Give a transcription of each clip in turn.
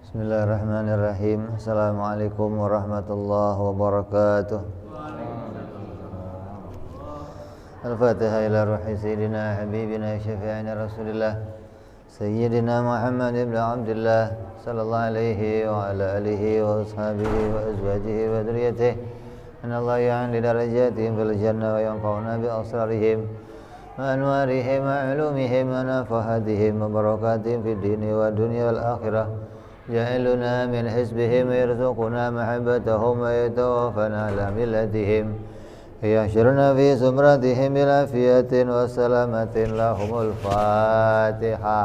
Bismillahirrahmanirrahim. Assalamualaikum warahmatullahi wabarakatuh. Al-Fatihah ila ruhi sayyidina habibina syafi'ina rasulillah sayyidina Muhammad ibn Abdullah sallallahu alaihi wa ala alihi wa ashabihi wa azwajihi wa dhurriyyatihi an Allah ya'li darajatihim fil jannah wa yanfa'una bi asrarihim wa anwarihim wa ulumihim wa nafahatihim wa barakatihim fid dini wa dunya wal akhirah. جعلنا من حزبهم ويرزقنا محبتهم ويتوفنا على ملتهم يحشرنا في زمرتهم بالعافية والسلامة لهم الفاتحة.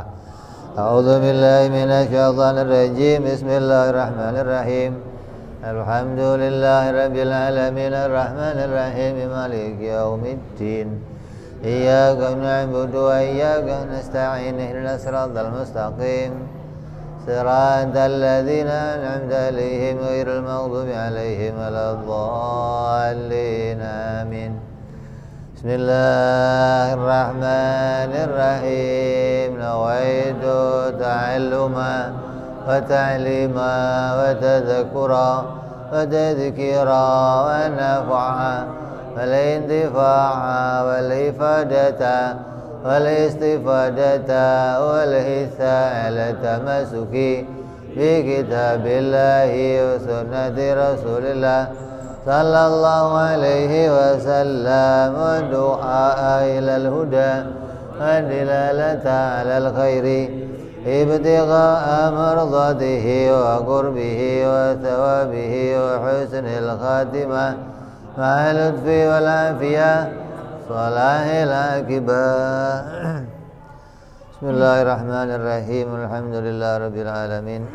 أعوذ بالله من الشيطان الرجيم. بسم الله الرحمن الرحيم. الحمد لله رب العالمين الرحمن الرحيم مالك يوم الدين إياك نعبد وإياك نستعين اهدنا الصراط المستقيم صراط الذين أنعمت عليهم غير المغضوب عليهم ولا الضالين آمين. بسم الله الرحمن الرحيم. نويت تعلما وتعليما وتذكرا وتذكيرا ونفعا والانتفاعا والإفادة والاستفادة والحثا على التمسك بكتاب الله وسنة رسول الله صلى الله عليه وسلم والدعاء إلى الهدى والدلالة على الخير ابتغاء مرضاته وقربه وثوابه وحسن الخاتمة مع اللطف والعافية صلاح العاقبة. Bismillahirrahmanirrahim. Alhamdulillah rabbil alamin.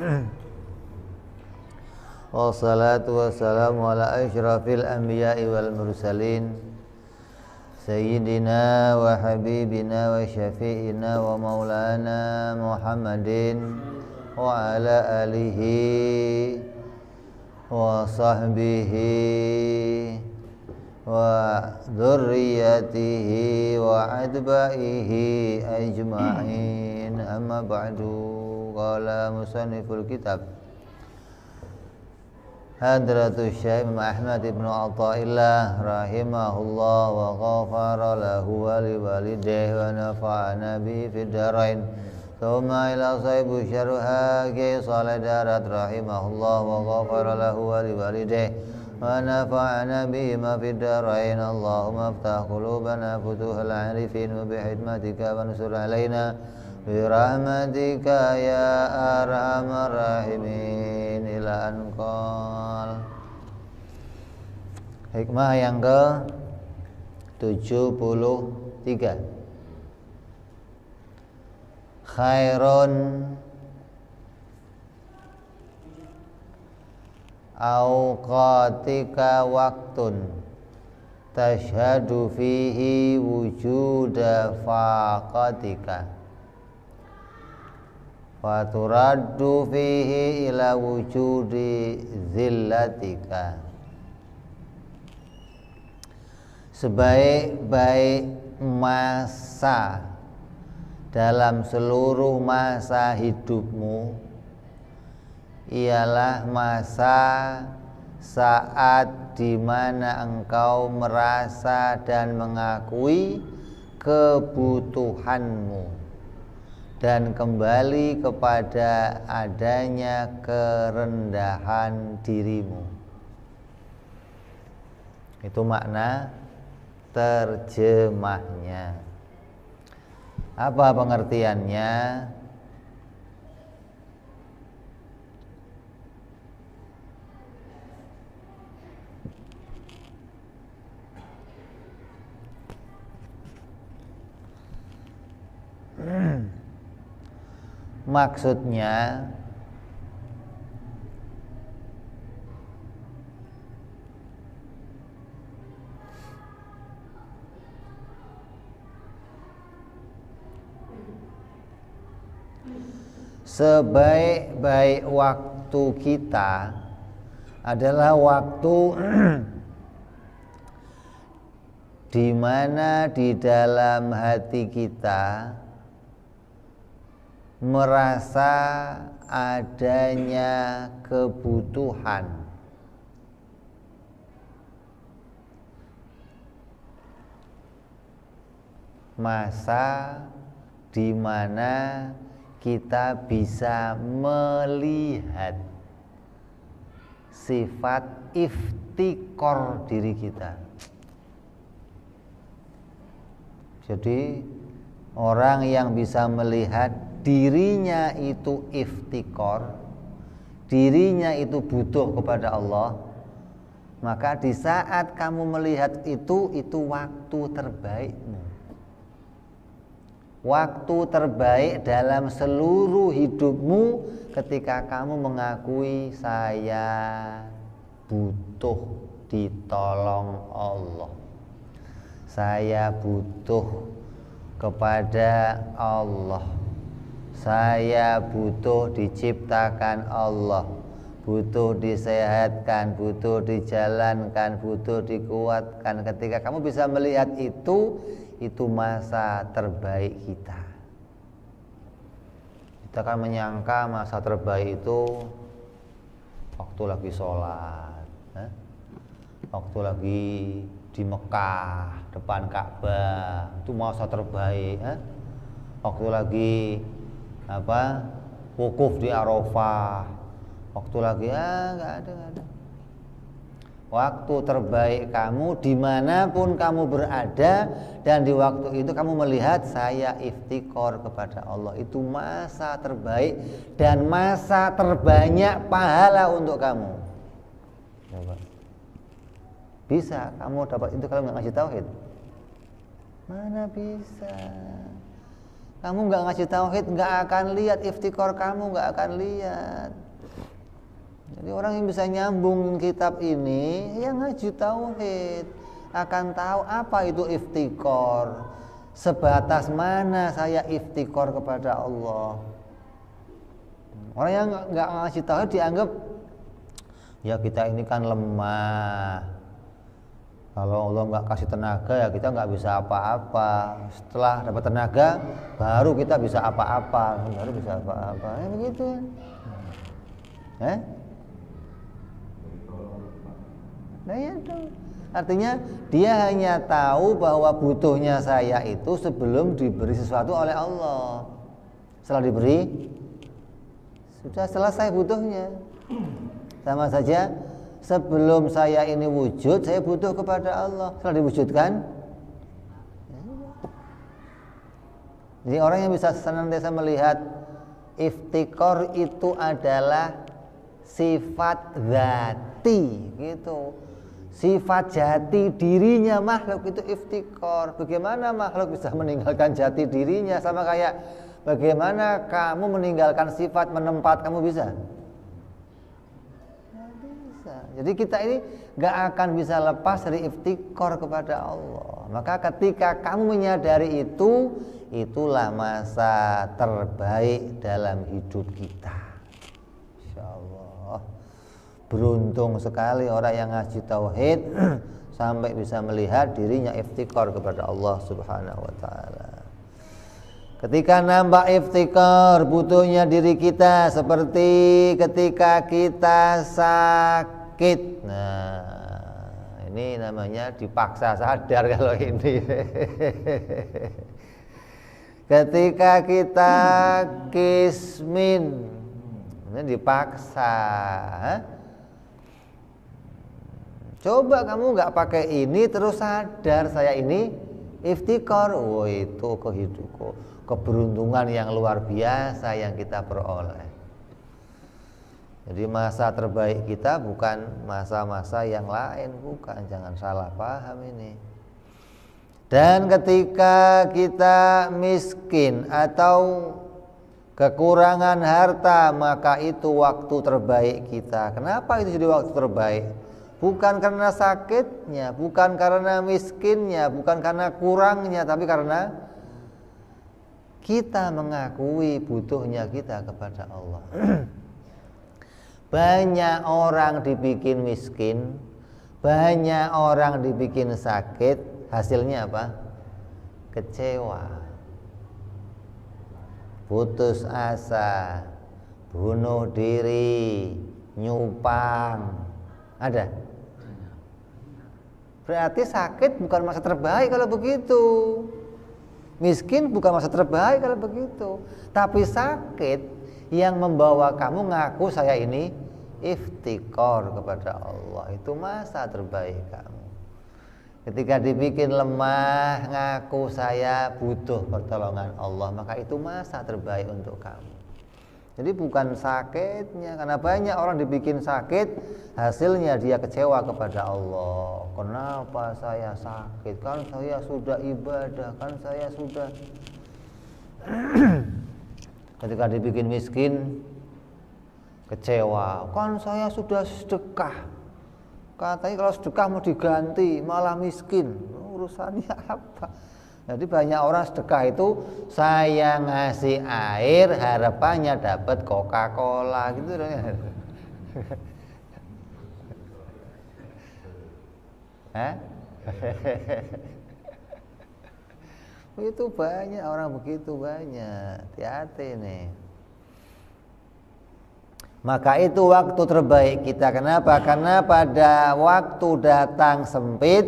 Wassalatu wassalamu ala asyrafil anbiya'i wal mursalin sayyidina wa habibina wa syafi'ina wa maulana Muhammadin wa ala alihi wa sahbihi wa dzurriyyatihi wa atba'ihi ajma'in. Amma ba'du. Qala musanniful kitab Hadratus Syekh Ahmad ibn Athaillah rahimahullah wa ghafara lahu wa liwalidayhi wa nafa'ana bihi fid dharain. Thumma ila sahibu syarha Ki Saleh Darat rahimahullah wa ghafara lahu wa liwalidayhi wa nafa'ana bima fid dharain. Allahumma aftah qulubana futuhal arifin wa bihikmatika wa ansur alaina bi rahmatika ya arhamar rahimin. Ila anqal. Hikmah yang ke 73. Khairun awqatika waktun tashhadu fihi wujuda faqatika faturaddu fihi ila wujudi zillatika. Sebaik-baik masa dalam seluruh masa hidupmu ialah masa saat di mana engkau merasa dan mengakui kebutuhanmu dan kembali kepada adanya kerendahan dirimu. Itu makna terjemahnya. Apa pengertiannya? Maksudnya sebaik-baik waktu kita adalah waktu di mana di dalam hati kita merasa adanya kebutuhan masa di mana kita bisa melihat sifat iftikor diri kita. Jadi orang yang bisa melihat dirinya itu iftikor, dirinya itu butuh kepada Allah, maka di saat kamu melihat itu waktu terbaikmu. Waktu terbaik dalam seluruh hidupmu ketika kamu mengakui saya butuh ditolong Allah. Saya butuh kepada Allah. Saya butuh diciptakan Allah. Butuh disehatkan, butuh dijalankan, butuh dikuatkan. Ketika kamu bisa melihat itu masa terbaik kita. Kita kan menyangka masa terbaik itu waktu lagi sholat, waktu lagi di Mekah depan Ka'bah, itu masa terbaik. Waktu lagi wukuf di Arafah, waktu lagi nggak ada. Waktu terbaik kamu dimanapun kamu berada, dan di waktu itu kamu melihat saya iftikor kepada Allah. Itu masa terbaik dan masa terbanyak pahala untuk kamu. Coba. Bisa kamu dapat itu kalau nggak ngasih tauhid? Mana bisa? Kamu nggak ngasih tauhid, nggak akan lihat iftikor kamu, nggak akan lihat. Jadi orang yang bisa nyambung kitab ini yang ngaji tauhid akan tahu apa itu iftikor, sebatas mana saya iftikor kepada Allah. Orang yang nggak ngasih tauhid dianggap ya kita ini kan lemah. Kalau Allah nggak kasih tenaga ya kita nggak bisa apa-apa. Setelah dapat tenaga baru kita bisa apa-apa, baru bisa apa-apa. Ya begitu. Nah ya dong. Artinya dia hanya tahu bahwa butuhnya saya itu sebelum diberi sesuatu oleh Allah. Setelah diberi sudah selesai butuhnya. Sama saja sebelum saya ini wujud saya butuh kepada Allah. Setelah diwujudkan, jadi orang yang bisa senantiasa melihat iftikor itu adalah sifat zati gitu. Sifat jati dirinya makhluk itu iftikor. Bagaimana makhluk bisa meninggalkan jati dirinya? Sama kayak bagaimana kamu meninggalkan sifat menempat, kamu bisa? Nggak bisa. Jadi kita ini nggak akan bisa lepas dari iftikor kepada Allah. Maka ketika kamu menyadari itu, itulah masa terbaik dalam hidup kita. Beruntung sekali orang yang ngaji tauhid sampai bisa melihat dirinya iftikar kepada Allah Subhanahu wa taala. Ketika nampak iftikar butuhnya diri kita seperti ketika kita sakit. Nah, ini namanya dipaksa sadar kalau ini. Ketika kita kismin, ini dipaksa. Coba kamu nggak pakai ini terus sadar saya ini iftikar, itu keberuntungan yang luar biasa yang kita peroleh. Jadi masa terbaik kita bukan masa-masa yang lain, bukan, jangan salah paham ini. Dan ketika kita miskin atau kekurangan harta, maka itu waktu terbaik kita. Kenapa itu jadi waktu terbaik? Bukan karena sakitnya, bukan karena miskinnya, bukan karena kurangnya, tapi karena kita mengakui butuhnya kita kepada Allah. Banyak orang dibikin miskin, banyak orang dibikin sakit, hasilnya apa? Kecewa, putus asa, bunuh diri, nyupang. Ada? Berarti sakit bukan masa terbaik kalau begitu. Miskin bukan masa terbaik kalau begitu. Tapi sakit yang membawa kamu ngaku saya ini iftikor kepada Allah, itu masa terbaik kamu. Ketika dibikin lemah, ngaku saya butuh pertolongan Allah, maka itu masa terbaik untuk kamu. Jadi bukan sakitnya, karena banyak orang dibikin sakit, hasilnya dia kecewa kepada Allah. Kenapa saya sakit? Kan saya sudah ibadah, kan saya sudah. Ketika dibikin miskin, kecewa. Kan saya sudah sedekah. Katanya kalau sedekah mau diganti, malah miskin. Urusannya apa? Jadi banyak orang sedekah itu saya ngasih air harapannya dapat Coca-Cola gitu. Itu banyak orang begitu, banyak. Hati-hati nih. Maka itu waktu terbaik kita. Kenapa? Karena pada waktu datang sempit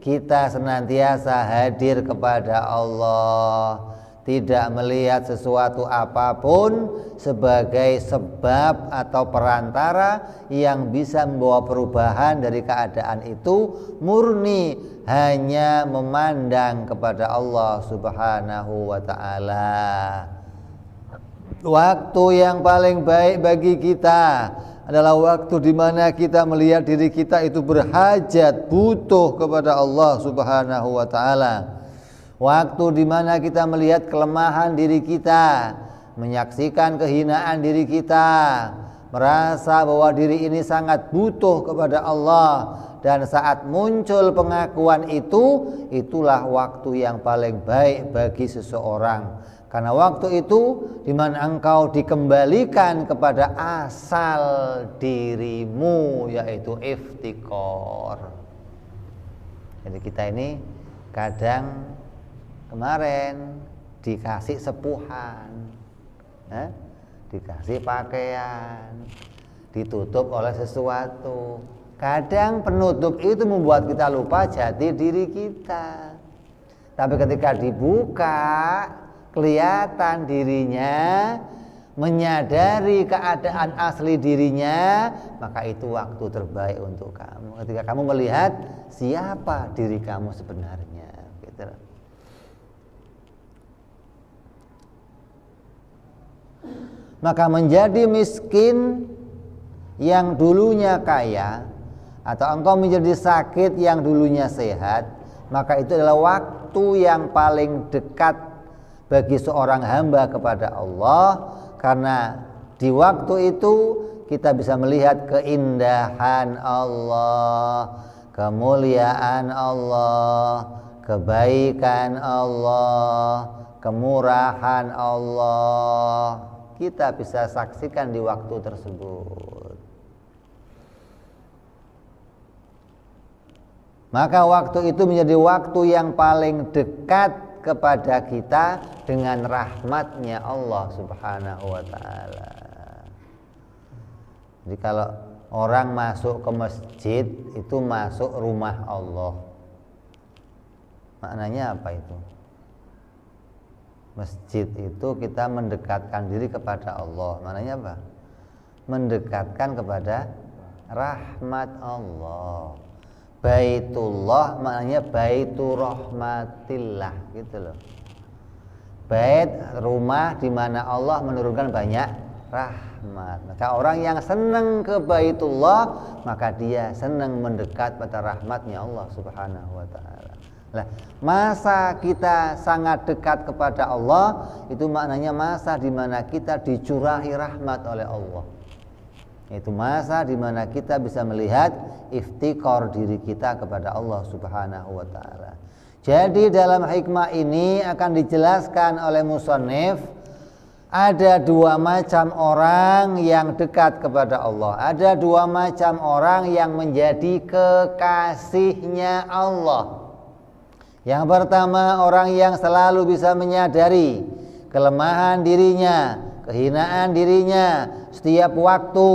kita senantiasa hadir kepada Allah, tidak melihat sesuatu apapun sebagai sebab atau perantara yang bisa membawa perubahan dari keadaan itu, murni hanya memandang kepada Allah Subhanahu wa ta'ala. Waktu yang paling baik bagi kita adalah waktu di mana kita melihat diri kita itu berhajat, butuh kepada Allah Subhanahu wa ta'ala. Waktu di mana kita melihat kelemahan diri kita, menyaksikan kehinaan diri kita, merasa bahwa diri ini sangat butuh kepada Allah, dan saat muncul pengakuan itu, itulah waktu yang paling baik bagi seseorang. Karena waktu itu di mana engkau dikembalikan kepada asal dirimu, yaitu iftikor. Jadi kita ini kadang kemarin dikasih sepuhan, dikasih pakaian, ditutup oleh sesuatu. Kadang penutup itu membuat kita lupa jati diri kita. Tapi ketika dibuka, kelihatan dirinya, menyadari keadaan asli dirinya, maka itu waktu terbaik untuk kamu. Ketika kamu melihat siapa diri kamu sebenarnya, gitu. Maka menjadi miskin yang dulunya kaya, atau engkau menjadi sakit yang dulunya sehat, maka itu adalah waktu yang paling dekat bagi seorang hamba kepada Allah, karena di waktu itu kita bisa melihat keindahan Allah, kemuliaan Allah, kebaikan Allah, kemurahan Allah. Kita bisa saksikan di waktu tersebut. Maka waktu itu menjadi waktu yang paling dekat kepada kita dengan rahmatnya Allah Subhanahu wa ta'ala. Jadi kalau orang masuk ke masjid itu masuk rumah Allah. Maknanya apa itu? Masjid itu kita mendekatkan diri kepada Allah. Maknanya apa? Mendekatkan kepada rahmat Allah. Baitullah maknanya baitu rahmatillah, gitu loh. Bait, rumah di mana Allah menurunkan banyak rahmat. Maka orang yang senang ke Baitullah, maka dia senang mendekat pada rahmatnya Allah Subhanahu wa ta'ala. Nah, masa kita sangat dekat kepada Allah, itu maknanya masa di mana kita dicurahi rahmat oleh Allah. Itu masa di mana kita bisa melihat iftikor diri kita kepada Allah Subhanahu wa ta'ala. Jadi dalam hikmah ini akan dijelaskan oleh musannif, ada dua macam orang yang dekat kepada Allah. Ada dua macam orang yang menjadi kekasihnya Allah. Yang pertama, orang yang selalu bisa menyadari kelemahan dirinya, kehinaan dirinya, setiap waktu,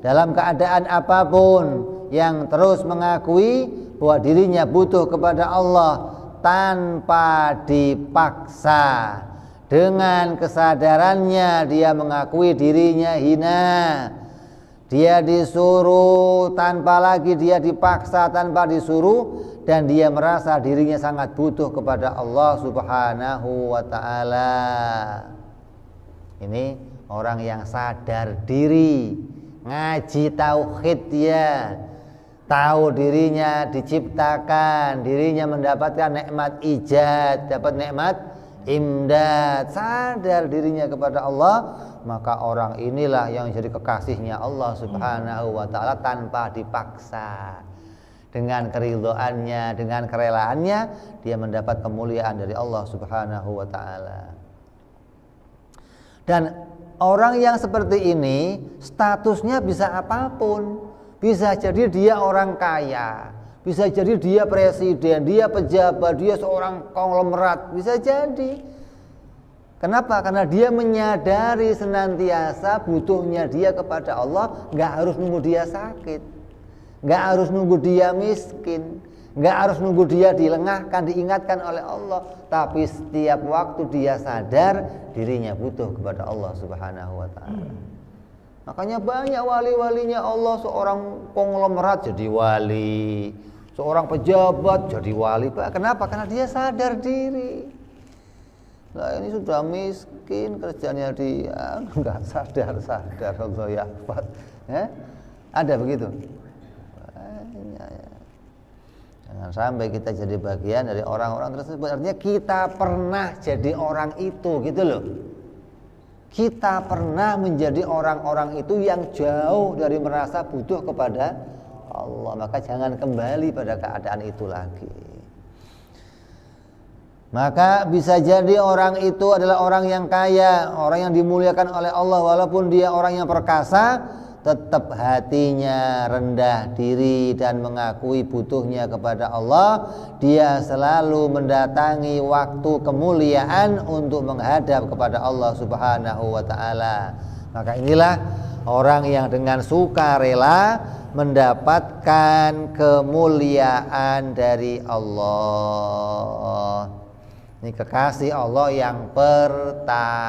dalam keadaan apapun, yang terus mengakui bahwa dirinya butuh kepada Allah tanpa dipaksa. Dengan kesadarannya dia mengakui dirinya hina. Dia disuruh tanpa lagi dia dipaksa, tanpa disuruh, dan dia merasa dirinya sangat butuh kepada Allah Subhanahu wa ta'ala. Ini orang yang sadar diri, ngaji tauhid ya, tahu dirinya diciptakan, dirinya mendapatkan nikmat ijad, dapat nikmat imdad, sadar dirinya kepada Allah, maka orang inilah yang jadi kekasihnya Allah Subhanahu wa ta'ala tanpa dipaksa. Dengan keridhoannya, dengan kerelaannya, dia mendapat kemuliaan dari Allah Subhanahu wa ta'ala. Dan orang yang seperti ini statusnya bisa apapun. Bisa jadi dia orang kaya, bisa jadi dia presiden, dia pejabat, dia seorang konglomerat, bisa jadi. Kenapa? Karena dia menyadari senantiasa butuhnya dia kepada Allah. Gak harus nunggu dia sakit, gak harus nunggu dia miskin, gak harus nunggu dia dilengahkan, diingatkan oleh Allah. Tapi setiap waktu dia sadar dirinya butuh kepada Allah Subhanahu wa ta'ala. Makanya banyak wali-walinya Allah, seorang konglomerat jadi wali, seorang pejabat jadi wali. Kenapa? Karena dia sadar diri. Nah ini sudah miskin, kerjanya dia nggak sadar Allah ya. Ada begitu. Jangan sampai kita jadi bagian dari orang-orang tersebut. Artinya kita pernah jadi orang itu, gitu loh. Kita pernah menjadi orang-orang itu yang jauh dari merasa butuh kepada Allah. Maka jangan kembali pada keadaan itu lagi. Maka bisa jadi orang itu adalah orang yang kaya, orang yang dimuliakan oleh Allah, walaupun dia orang yang perkasa, tetap hatinya rendah diri dan mengakui butuhnya kepada Allah. Dia selalu mendatangi waktu kemuliaan untuk menghadap kepada Allah Subhanahu wa ta'ala. Maka inilah orang yang dengan sukarela mendapatkan kemuliaan dari Allah. Ini kekasih Allah yang pertama.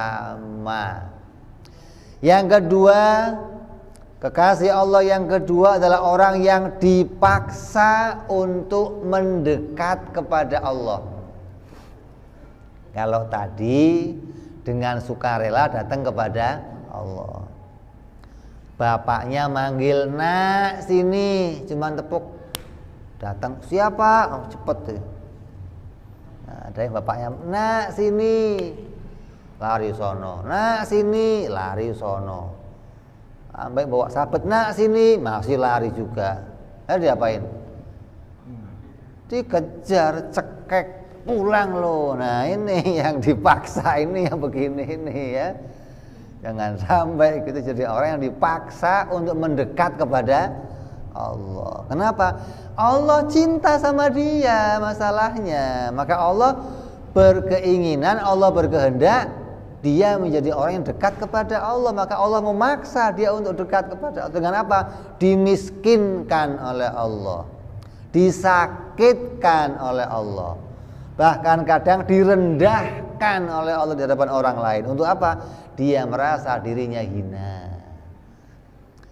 Yang kedua, kekasih Allah yang kedua adalah orang yang dipaksa untuk mendekat kepada Allah. Kalau tadi dengan sukarela datang kepada Allah. Bapaknya manggil, "Nak, sini." Cuman tepuk, datang. "Siapa?" Oh, cepet tuh. Ada yang bapaknya, "Nak, sini." Lari sono. "Nak, sini." Lari sono. Sampai bawa sabet, "Nak, sini." Masih lari juga. Diapain? Dikejar, cekek, pulang loh. Nah ini yang dipaksa, ini yang begini ini ya. Jangan sampai kita jadi orang yang dipaksa untuk mendekat kepada Allah. Kenapa? Allah cinta sama dia, masalahnya. Maka Allah berkeinginan, Allah berkehendak dia menjadi orang yang dekat kepada Allah. Maka Allah memaksa dia untuk dekat kepada Allah. Dengan apa? Dimiskinkan oleh Allah, disakitkan oleh Allah, bahkan kadang direndahkan oleh Allah di hadapan orang lain. Untuk apa? Dia merasa dirinya hina.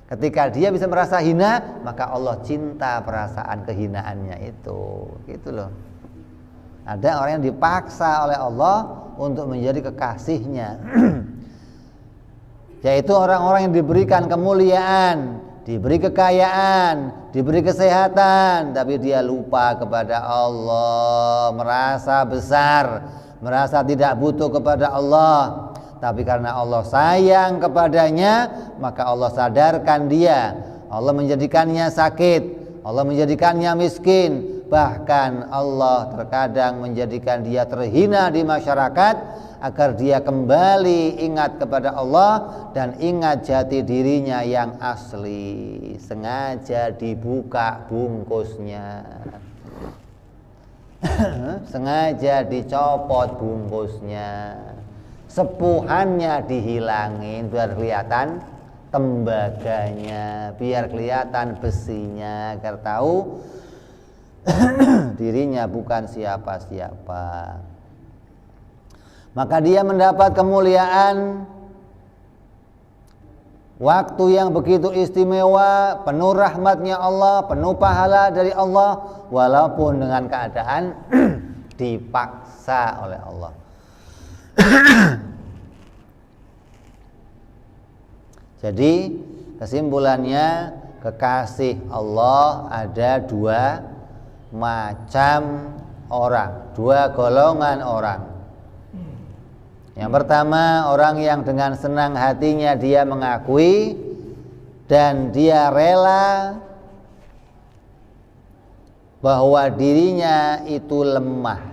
Ketika dia bisa merasa hina, maka Allah cinta perasaan kehinaannya itu. Gitu loh. Ada orang yang dipaksa oleh Allah untuk menjadi kekasihnya. Yaitu orang-orang yang diberikan kemuliaan, diberi kekayaan, diberi kesehatan, tapi dia lupa kepada Allah, merasa besar, merasa tidak butuh kepada Allah. Tapi karena Allah sayang kepadanya, maka Allah sadarkan dia. Allah menjadikannya sakit, Allah menjadikannya miskin. Bahkan Allah terkadang menjadikan dia terhina di masyarakat, agar dia kembali ingat kepada Allah dan ingat jati dirinya yang asli. Sengaja dibuka bungkusnya, sengaja dicopot bungkusnya, sepuhannya dihilangin biar kelihatan tembaganya, biar kelihatan besinya, agar tahu dirinya bukan siapa-siapa. Maka dia mendapat kemuliaan, waktu yang begitu istimewa, penuh rahmatnya Allah, penuh pahala dari Allah, walaupun dengan keadaan dipaksa oleh Allah. Jadi kesimpulannya, kekasih Allah ada dua macam orang, dua golongan orang. Yang pertama, orang yang dengan senang hatinya dia mengakui dan dia rela bahwa dirinya itu lemah,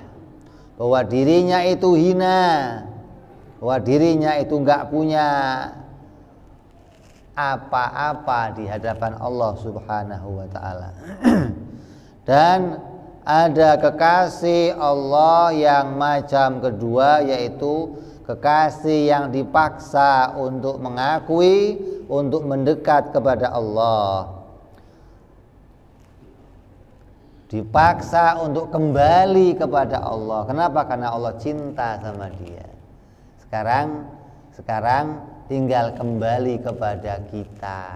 bahwa dirinya itu hina, bahwa dirinya itu enggak punya apa-apa di hadapan Allah Subhanahu wa ta'ala. Dan ada kekasih Allah yang macam kedua, yaitu kekasih yang dipaksa untuk mengakui, untuk mendekat kepada Allah, dipaksa untuk kembali kepada Allah. Kenapa? Karena Allah cinta sama dia. Sekarang tinggal kembali kepada kita.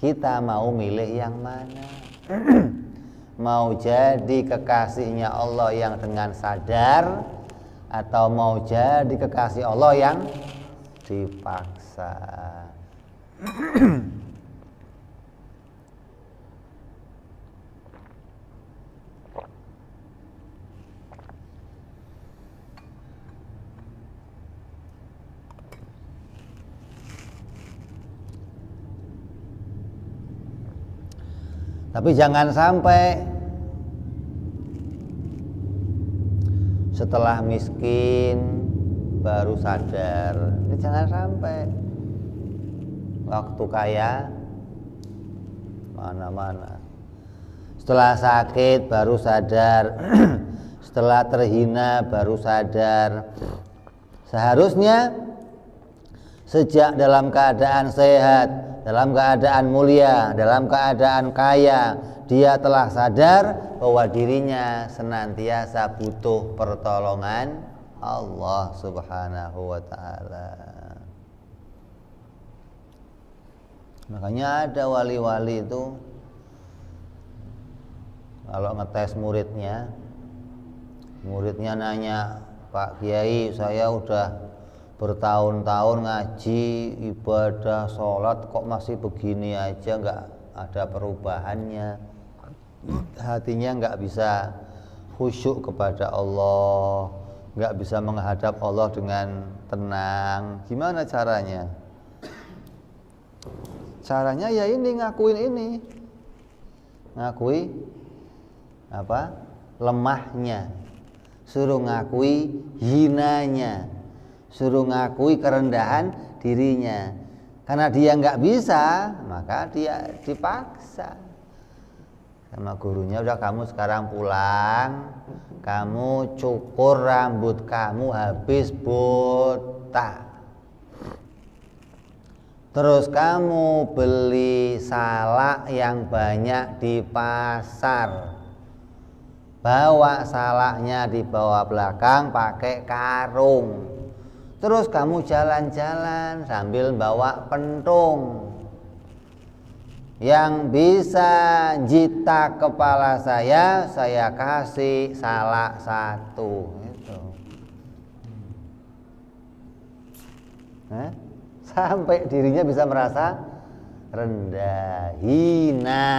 Kita mau milih yang mana? Mau jadi kekasihnya Allah yang dengan sadar, atau mau jadi kekasih Allah yang dipaksa? Tapi jangan sampai setelah miskin baru sadar. Ini jangan sampai. Waktu kaya mana-mana. Setelah sakit baru sadar. Setelah terhina baru sadar. Seharusnya sejak dalam keadaan sehat, dalam keadaan mulia, dalam keadaan kaya, dia telah sadar bahwa dirinya senantiasa butuh pertolongan Allah Subhanahu wa ta'ala. Makanya ada wali-wali itu kalau ngetes muridnya nanya, "Pak Kiai, saya udah bertahun-tahun ngaji, ibadah, sholat, kok masih begini aja, nggak ada perubahannya, hatinya nggak bisa khusyuk kepada Allah, nggak bisa menghadap Allah dengan tenang. Gimana caranya?" Caranya ya ini, ngakui apa? Lemahnya, suruh ngakui hinanya, suruh ngakui kerendahan dirinya. Karena dia nggak bisa, maka dia dipaksa sama gurunya. Udah, kamu sekarang pulang, kamu cukur rambut kamu habis botak, terus kamu beli salak yang banyak di pasar, bawa salaknya di bawah belakang pakai karung. Terus kamu jalan-jalan sambil bawa pentung. Yang bisa jitak kepala saya kasih salak 1. Gitu. Sampai dirinya bisa merasa rendah, hina,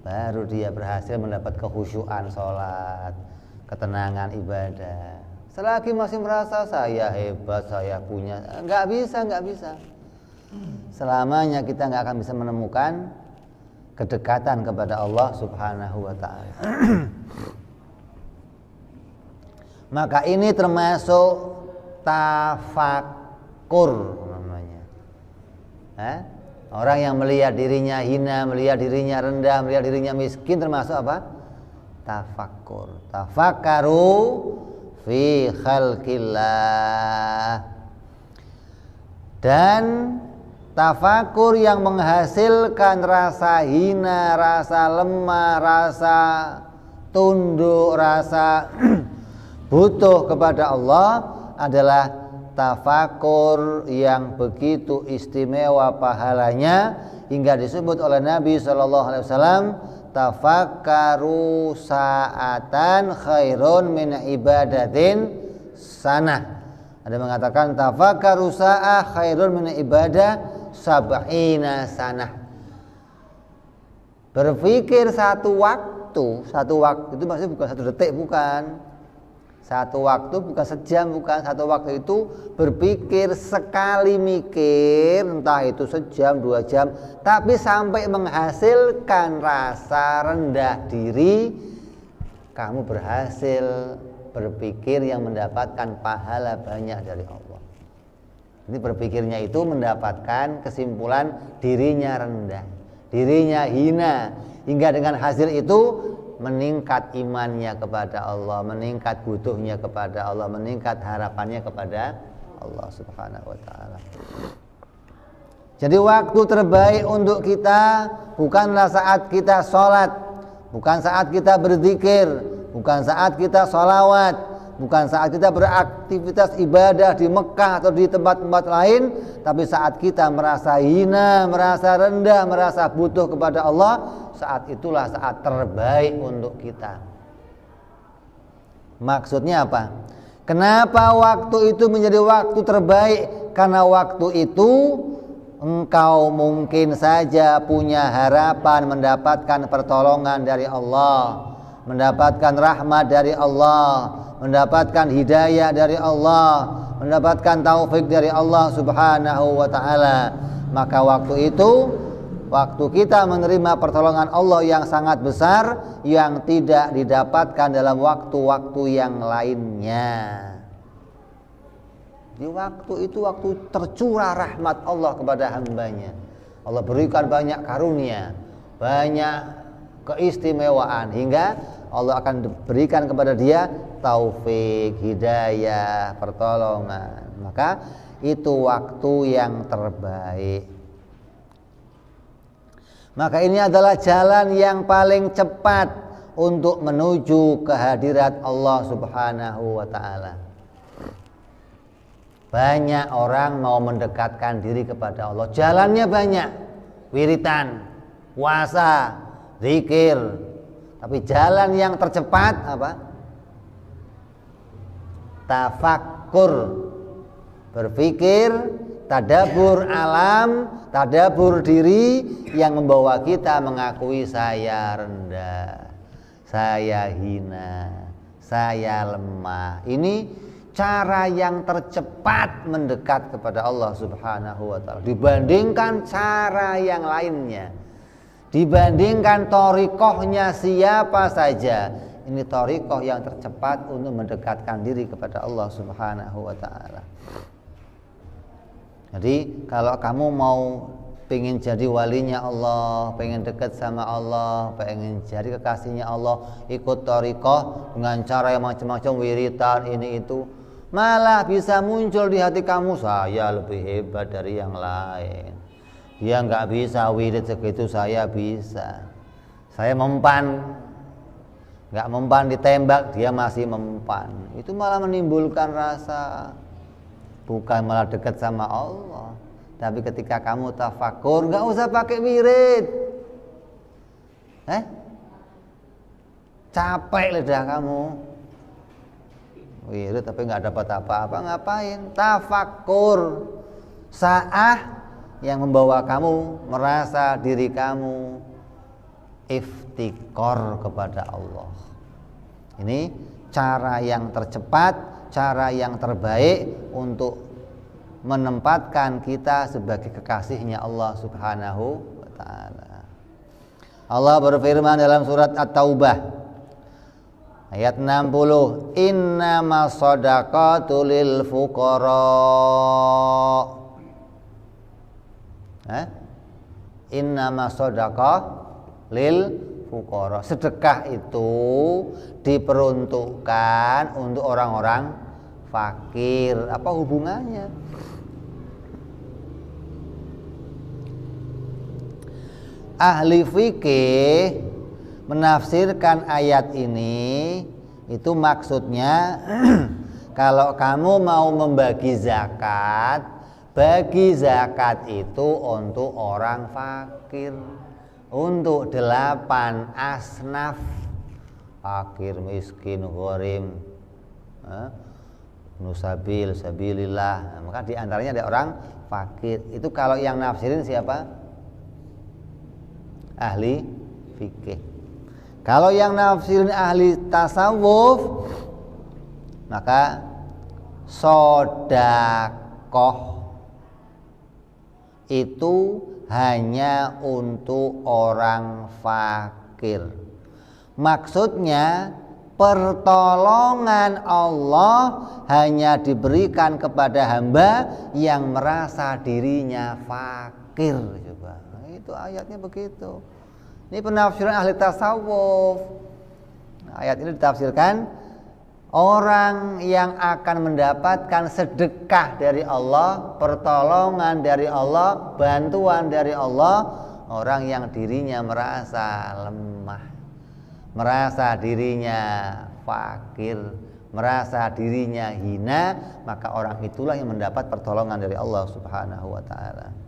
baru dia berhasil mendapat kekhusyuan sholat, ketenangan ibadah. Selagi masih merasa saya hebat, saya punya, nggak bisa. Selamanya kita nggak akan bisa menemukan kedekatan kepada Allah Subhanahu wa ta'ala. Maka ini termasuk tafakur namanya. Orang yang melihat dirinya hina, melihat dirinya rendah, melihat dirinya miskin, termasuk apa? Tafakur. Tafakkaru fi khalqillah. Dan tafakur yang menghasilkan rasa hina, rasa lemah, rasa tunduk, rasa butuh kepada Allah adalah tafakur yang begitu istimewa pahalanya hingga disebut oleh Nabi SAW, tafakkaru sa'atan khairun min ibadatin sanah. Ada mengatakan tafakkaru sa'ah khairun min ibadah sab'ina sanah. Berpikir satu waktu itu maksudnya bukan satu detik, bukan. Satu waktu bukan sejam, bukan. Satu waktu itu berpikir sekali mikir, entah itu sejam, 2 jam, tapi sampai menghasilkan rasa rendah diri, kamu berhasil berpikir yang mendapatkan pahala banyak dari Allah. Jadi berpikirnya itu mendapatkan kesimpulan dirinya rendah, dirinya hina, hingga dengan hasil itu meningkat imannya kepada Allah, meningkat butuhnya kepada Allah, meningkat harapannya kepada Allah Subhanahu wa ta'ala. Jadi waktu terbaik untuk kita bukanlah saat kita sholat, bukan saat kita berzikir, bukan saat kita sholawat, bukan saat kita beraktivitas ibadah di Mekah atau di tempat-tempat lain, tapi saat kita merasa hina, merasa rendah, merasa butuh kepada Allah, saat itulah saat terbaik untuk kita. Maksudnya apa? Kenapa waktu itu menjadi waktu terbaik? Karena waktu itu engkau mungkin saja punya harapan mendapatkan pertolongan dari Allah, mendapatkan rahmat dari Allah, mendapatkan hidayah dari Allah, mendapatkan taufik dari Allah Subhanahu wa ta'ala. Maka waktu itu, waktu kita menerima pertolongan Allah yang sangat besar, yang tidak didapatkan dalam waktu-waktu yang lainnya. Di waktu itu waktu tercurah rahmat Allah kepada hambanya. Allah berikan banyak karunia, banyak keistimewaan, hingga Allah akan berikan kepada dia taufik, hidayah, pertolongan. Maka itu waktu yang terbaik. Maka ini adalah jalan yang paling cepat untuk menuju kehadirat Allah Subhanahu wa ta'ala. Banyak orang mau mendekatkan diri kepada Allah, jalannya banyak, wiritan, puasa, zikir, tapi jalan yang tercepat apa? Tafakkur, berpikir, tadabbur alam, tadabbur diri, yang membawa kita mengakui saya rendah, saya hina, saya lemah. Ini cara yang tercepat mendekat kepada Allah Subhanahu wa ta'ala dibandingkan cara yang lainnya, dibandingkan thariqahnya siapa saja. Ini thariqah yang tercepat untuk mendekatkan diri kepada Allah Subhanahu wa ta'ala. Jadi kalau kamu mau pengen jadi walinya Allah, pengen dekat sama Allah, pengen jadi kekasihnya Allah, ikut thariqah dengan cara yang macam-macam, wiritan ini itu, malah bisa muncul di hati kamu, saya lebih hebat dari yang lain. Dia nggak bisa wirid segitu, saya bisa. Saya mempan, nggak mempan ditembak, dia masih mempan. Itu malah menimbulkan rasa bukan malah dekat sama Allah. Tapi ketika kamu tafakur, nggak usah pakai wirid, capek lidah kamu wirid tapi nggak dapat apa-apa, ngapain? Tafakur, sa'ah yang membawa kamu merasa diri kamu iftikor kepada Allah. Ini cara yang tercepat, cara yang terbaik untuk menempatkan kita sebagai kekasihnya Allah Subhanahu wa ta'ala. Allah berfirman dalam surat At-Taubah ayat 60, innama shadaqatu lil fuqara. Innama shadaqah lil fuqara. Sedekah itu diperuntukkan untuk orang-orang fakir. Apa hubungannya? ahli fikih menafsirkan ayat ini itu maksudnya kalau kamu mau membagi zakat, bagi zakat itu untuk orang fakir, untuk 8 asnaf, fakir, miskin, gharim, nusabil, sabilillah. Maka diantaranya ada orang fakir. Itu kalau yang nafsirin siapa? Ahli fikih. Kalau yang nafsirin ahli tasawuf, maka sodakoh itu hanya untuk orang fakir. Maksudnya pertolongan Allah hanya diberikan kepada hamba yang merasa dirinya fakir. Coba, nah, itu ayatnya begitu. Ini penafsiran ahli tasawuf. Ayat ini ditafsirkan orang yang akan mendapatkan sedekah dari Allah, pertolongan dari Allah, bantuan dari Allah, orang yang dirinya merasa lemah, merasa dirinya fakir, merasa dirinya hina, maka orang itulah yang mendapat pertolongan dari Allah Subhanahu wa ta'ala.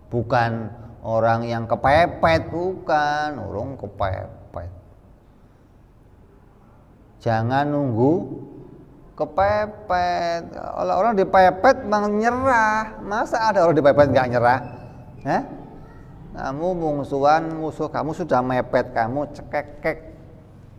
Bukan orang yang kepepet, bukan orang kepepet. Jangan nunggu kepepet. Kalau orang dipepet bang nyerah. Masa ada orang dipepet nggak nyerah? Kamu musuh kamu sudah mepet kamu, cekek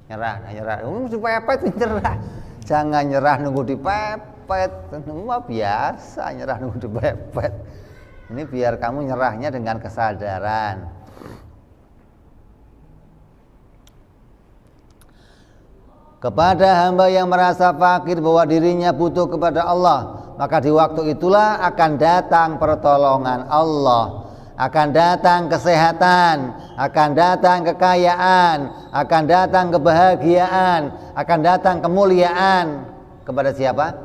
nyerah. Musuh pepet nyerah. Jangan nyerah nunggu dipepet. Nunggu biasa nyerah nunggu dipepet. Ini biar kamu nyerahnya dengan kesadaran. Kepada hamba yang merasa fakir bahwa dirinya butuh kepada Allah, maka di waktu itulah akan datang pertolongan Allah, akan datang kesehatan, akan datang kekayaan, akan datang kebahagiaan, akan datang kemuliaan. Kepada siapa?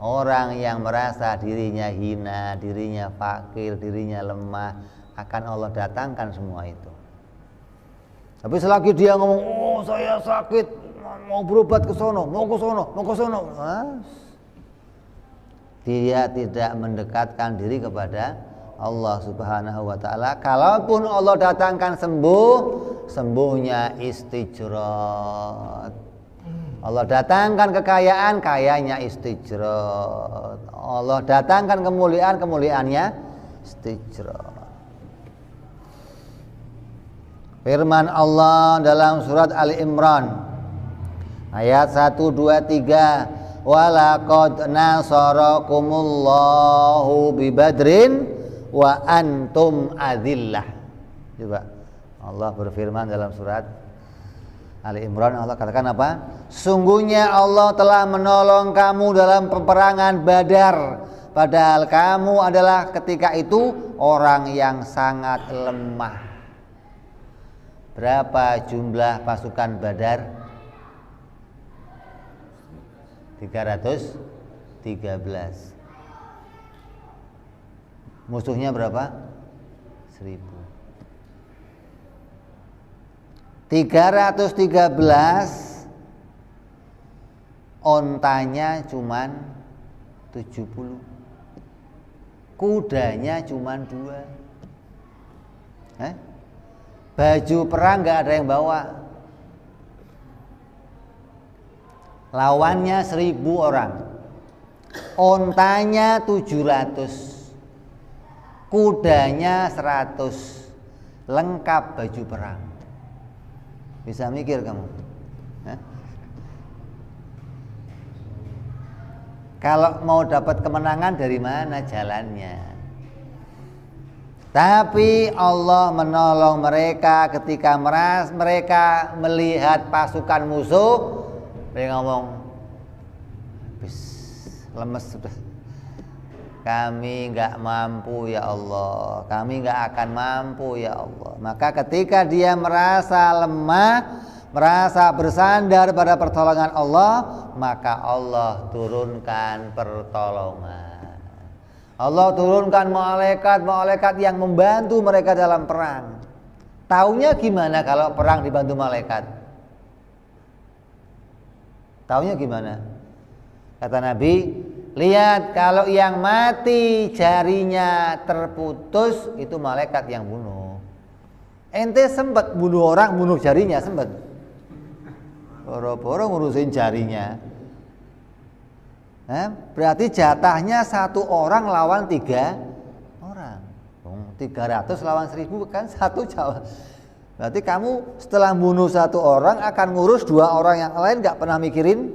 Orang yang merasa dirinya hina, dirinya fakir, dirinya lemah, akan Allah datangkan semua itu. Tapi selagi dia ngomong, oh saya sakit, mau berobat ke sono, mau ke sono, dia tidak mendekatkan diri kepada Allah Subhanahu wa ta'ala. Kalaupun Allah datangkan sembuh, sembuhnya istijrat. Allah datangkan kekayaan, kayanya istijrat. Allah datangkan kemuliaan, kemuliaannya istijrat. Firman Allah dalam surat Ali Imran ayat 1, 2, 3, walaqad nasarakumullahu bibadrin wa antum adillah. Coba Allah berfirman dalam surat Ali Imran, Allah katakan apa? Sungguhnya Allah telah menolong kamu dalam peperangan Badar, padahal kamu adalah ketika itu orang yang sangat lemah. Berapa jumlah pasukan Badar? 313. Musuhnya berapa? 1000. 313, ontanya cuman 70, kudanya cuman 2. Baju perang gak ada yang bawa. Lawannya 1000 orang, ontanya 700, kudanya 100, lengkap baju perang. Bisa mikir kamu? Kalau mau dapat kemenangan dari mana jalannya? Tapi Allah menolong mereka ketika mereka melihat pasukan musuh. Mereka ngomong, lemes sudah. Kami enggak mampu ya Allah, kami enggak akan mampu ya Allah. Maka ketika dia merasa lemah, merasa bersandar pada pertolongan Allah, maka Allah turunkan pertolongan. Allah turunkan malaikat yang membantu mereka dalam perang. Taunya gimana kalau perang dibantu malaikat? Taunya gimana? Kata Nabi, lihat kalau yang mati jarinya terputus itu malaikat yang bunuh. Ente sempat bunuh orang, bunuh jarinya sempat. Boro-boro ngurusin jarinya. Berarti jatahnya 1 orang lawan 3 orang. 300 lawan 1000 kan 1 jawab. Berarti kamu setelah bunuh 1 orang akan ngurus 2 orang yang lain, gak pernah mikirin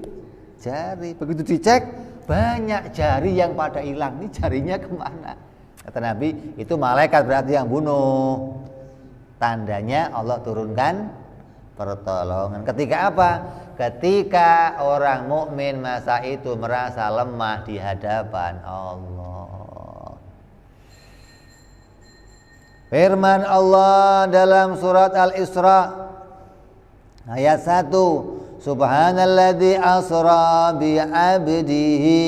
jari. Begitu dicek banyak jari yang pada hilang. Ini jarinya kemana? Kata Nabi, itu malaikat berarti yang bunuh. Tandanya Allah turunkan pertolongan. Ketika apa? Ketika orang mukmin masa itu merasa lemah di hadapan Allah. Firman Allah dalam surat Al-Isra ayat 1, Subhanalladzi asra bi 'abdihi.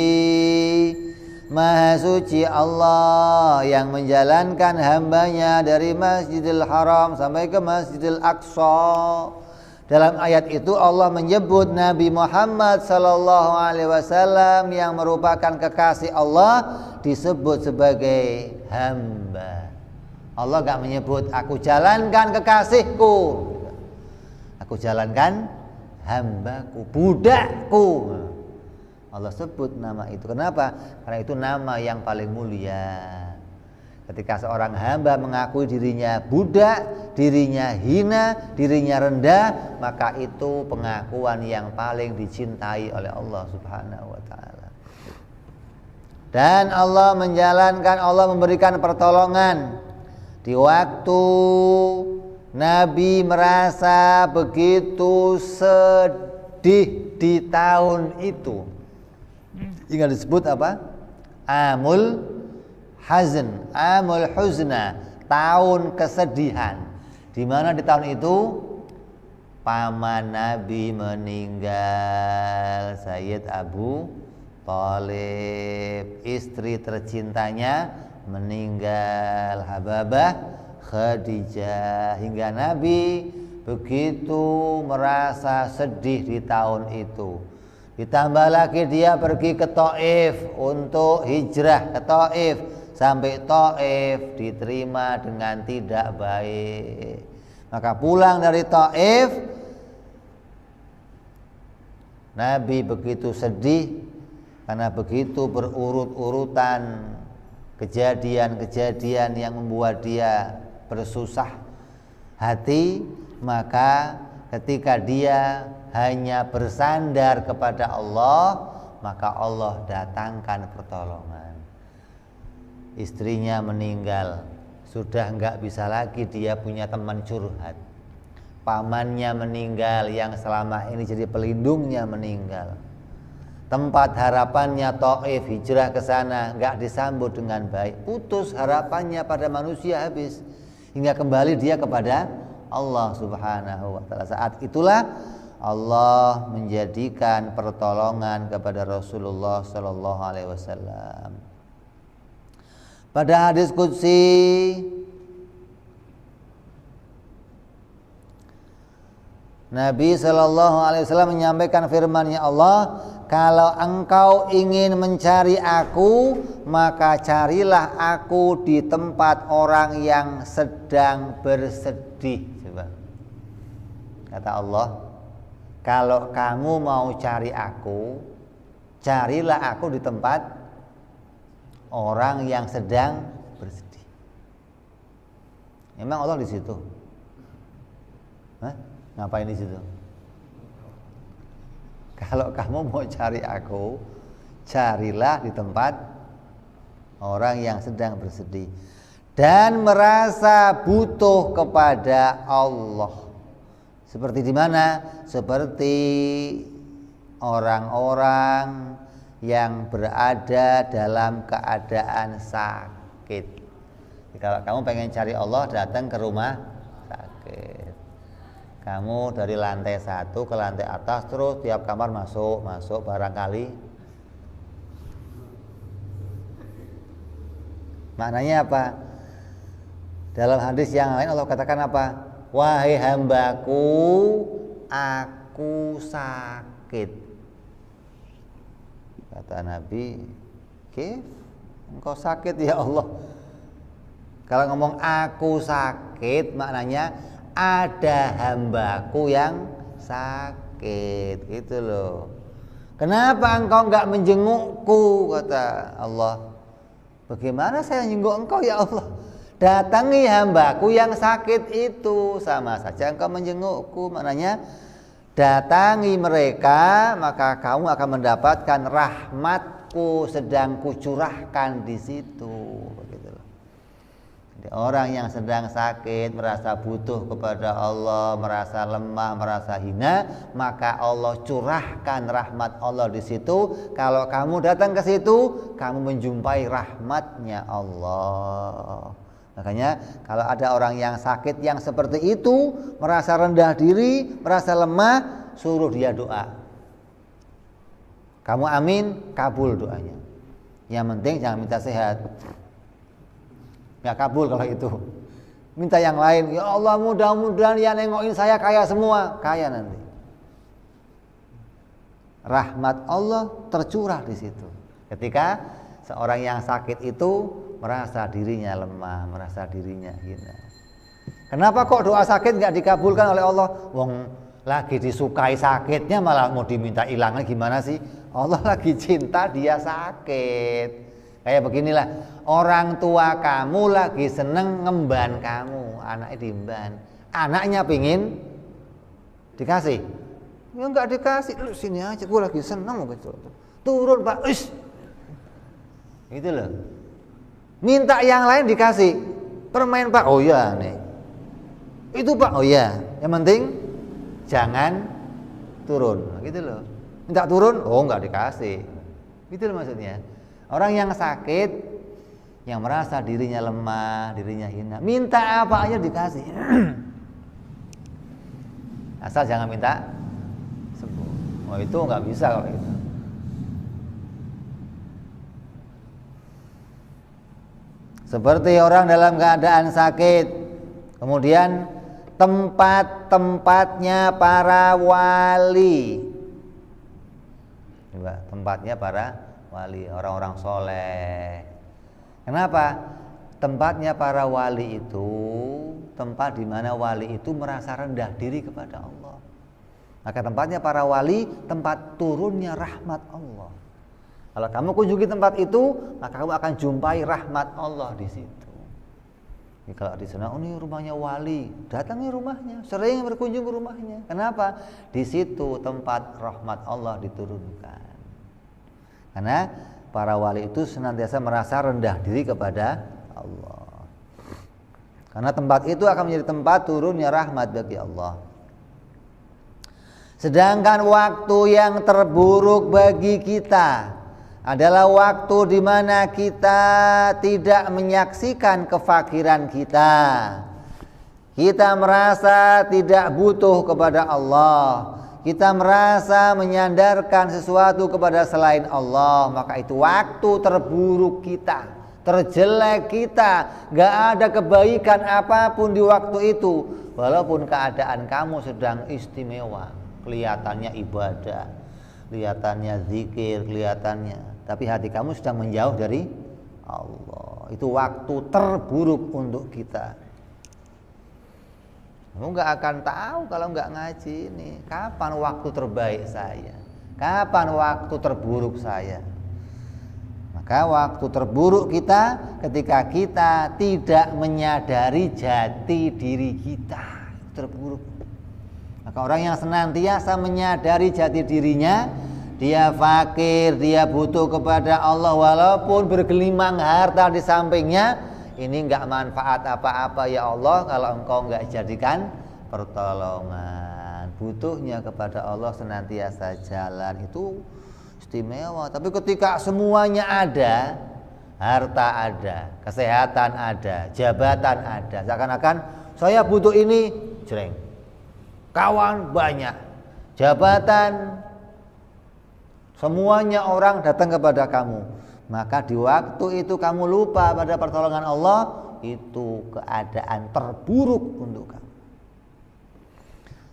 Maha suci Allah yang menjalankan hambanya dari Masjidil Haram sampai ke Masjidil Aqsa. Dalam ayat itu Allah menyebut Nabi Muhammad sallallahu alaihi wasallam yang merupakan kekasih Allah disebut sebagai hamba. Allah gak menyebut aku jalankan kekasihku. Aku jalankan hambaku, budakku. Allah sebut nama itu. Kenapa? Karena itu nama yang paling mulia. Ketika seorang hamba mengakui dirinya budak, dirinya hina, dirinya rendah, maka itu pengakuan yang paling dicintai oleh Allah Subhanahu wa taala. Dan Allah menjalankan, Allah memberikan pertolongan di waktu Nabi merasa begitu sedih di tahun itu. Ingat disebut apa? Amul Hazn, Amul Huzna, tahun kesedihan. Di mana di tahun itu paman Nabi meninggal, Sayyid Abu Thalib, istri tercintanya meninggal, Hababah Khadijah, hingga Nabi begitu merasa sedih di tahun itu. Ditambah lagi dia pergi ke Taif untuk hijrah ke Taif. Sampai Taif diterima dengan tidak baik. Maka pulang dari Taif, Nabi begitu sedih karena begitu berurut-urutan kejadian-kejadian yang membuat dia bersusah hati. Maka ketika dia hanya bersandar kepada Allah, maka Allah datangkan pertolongan. Istrinya meninggal, sudah enggak bisa lagi dia punya teman curhat. Pamannya meninggal yang selama ini jadi pelindungnya meninggal. Tempat harapannya Taif, hijrah ke sana enggak disambut dengan baik. Putus harapannya pada manusia habis. Hingga kembali dia kepada Allah Subhanahu wa taala. Saat itulah Allah menjadikan pertolongan kepada Rasulullah sallallahu alaihi wasallam. Pada hadis qudsi Nabi sallallahu alaihi wasallam menyampaikan firman-Nya Allah, kalau engkau ingin mencari aku, maka carilah aku di tempat orang yang sedang bersedih. Coba. Kata Allah, kalau kamu mau cari aku, carilah aku di tempat orang yang sedang bersedih. Emang Allah di situ? Hah? Ngapain di situ? Kalau kamu mau cari aku, carilah di tempat orang yang sedang bersedih dan merasa butuh kepada Allah. Seperti di mana? Seperti orang-orang yang berada dalam keadaan sakit. Kalau kamu pengen cari Allah, datang ke rumah sakit. Kamu dari lantai 1 ke lantai atas, terus tiap kamar masuk barangkali Maknanya apa? Dalam hadis yang lain Allah katakan apa? Wahai hambaku, aku sakit. Kata Nabi, "Kif? Engkau sakit ya Allah?" Kalau ngomong aku sakit, maknanya ada hambaku yang sakit, gitu loh. Kenapa engkau enggak menjengukku? Kata Allah. Bagaimana saya menjenguk engkau ya Allah? Datangi hambaku yang sakit itu, sama saja engkau menjengukku. Maknanya datangi mereka, maka kamu akan mendapatkan rahmatku sedang kucurahkan di situ. Begitu loh. Jadi orang yang sedang sakit, merasa butuh kepada Allah, merasa lemah, merasa hina, maka Allah curahkan rahmat Allah di situ. Kalau kamu datang ke situ, kamu menjumpai rahmatnya Allah. Makanya kalau ada orang yang sakit yang seperti itu, merasa rendah diri, merasa lemah, suruh dia doa. Kamu amin, kabul doanya. Yang penting jangan minta sehat. Nggak kabul kalau itu. Minta yang lain. Ya Allah, mudah-mudahan yang nengokin saya kaya semua. Kaya nanti. Rahmat Allah tercurah di situ. Ketika seorang yang sakit itu merasa dirinya lemah, merasa dirinya hina. Kenapa kok doa sakit nggak dikabulkan oleh Allah? Wong lagi disukai sakitnya malah mau diminta hilangnya, gimana sih? Allah lagi cinta dia sakit. Kayak beginilah, orang tua kamu lagi seneng ngemban kamu, anaknya diemban, anaknya pingin dikasih, ya nggak dikasih, lu sini aja, gue lagi seneng gitu, turun pak, gitu loh. Minta yang lain dikasih, permen pak, oh iya nih, itu pak, oh iya, yang penting jangan turun, gitu loh. Minta turun, oh nggak dikasih, gitu loh maksudnya. Orang yang sakit, yang merasa dirinya lemah, dirinya hina, minta apa aja dikasih. Asal jangan minta sembuh. Oh itu nggak bisa kalau itu. Seperti orang dalam keadaan sakit, kemudian tempat-tempatnya para wali. Coba, tempatnya para wali, orang-orang soleh. Kenapa? Tempatnya para wali itu tempat di mana wali itu merasa rendah diri kepada Allah. Maka tempatnya para wali tempat turunnya rahmat Allah. Kalau kamu kunjungi tempat itu, maka kamu akan jumpai rahmat Allah di situ. Jadi kalau di sana, oh ini rumahnya wali, datangi rumahnya, sering berkunjung ke rumahnya. Kenapa? Di situ tempat rahmat Allah diturunkan. Karena para wali itu senantiasa merasa rendah diri kepada Allah. Karena tempat itu akan menjadi tempat turunnya rahmat bagi Allah. Sedangkan waktu yang terburuk bagi kita adalah waktu di mana kita tidak menyaksikan kefakiran kita. Kita merasa tidak butuh kepada Allah. Kita merasa menyandarkan sesuatu kepada selain Allah, maka itu waktu terburuk kita, terjelek kita. Gak ada kebaikan apapun di waktu itu, walaupun keadaan kamu sedang istimewa, kelihatannya ibadah, kelihatannya zikir, kelihatannya, tapi hati kamu sedang menjauh dari Allah. Itu waktu terburuk untuk kita. Kamu gak akan tahu kalau gak ngaji ini. Kapan waktu terbaik saya? Kapan waktu terburuk saya? Maka waktu terburuk kita ketika kita tidak menyadari jati diri kita. Terburuk. Maka orang yang senantiasa menyadari jati dirinya, dia fakir, dia butuh kepada Allah walaupun bergelimang harta di sampingnya, ini enggak manfaat apa-apa ya Allah kalau engkau enggak jadikan pertolongan. Butuhnya kepada Allah senantiasa jalan, itu istimewa. Tapi ketika semuanya ada, harta ada, kesehatan ada, jabatan ada, seakan-akan saya butuh ini, jreng. Kawan banyak, jabatan, semuanya orang datang kepada kamu. maka di waktu itu kamu lupa pada pertolongan Allah, itu keadaan terburuk untuk kamu.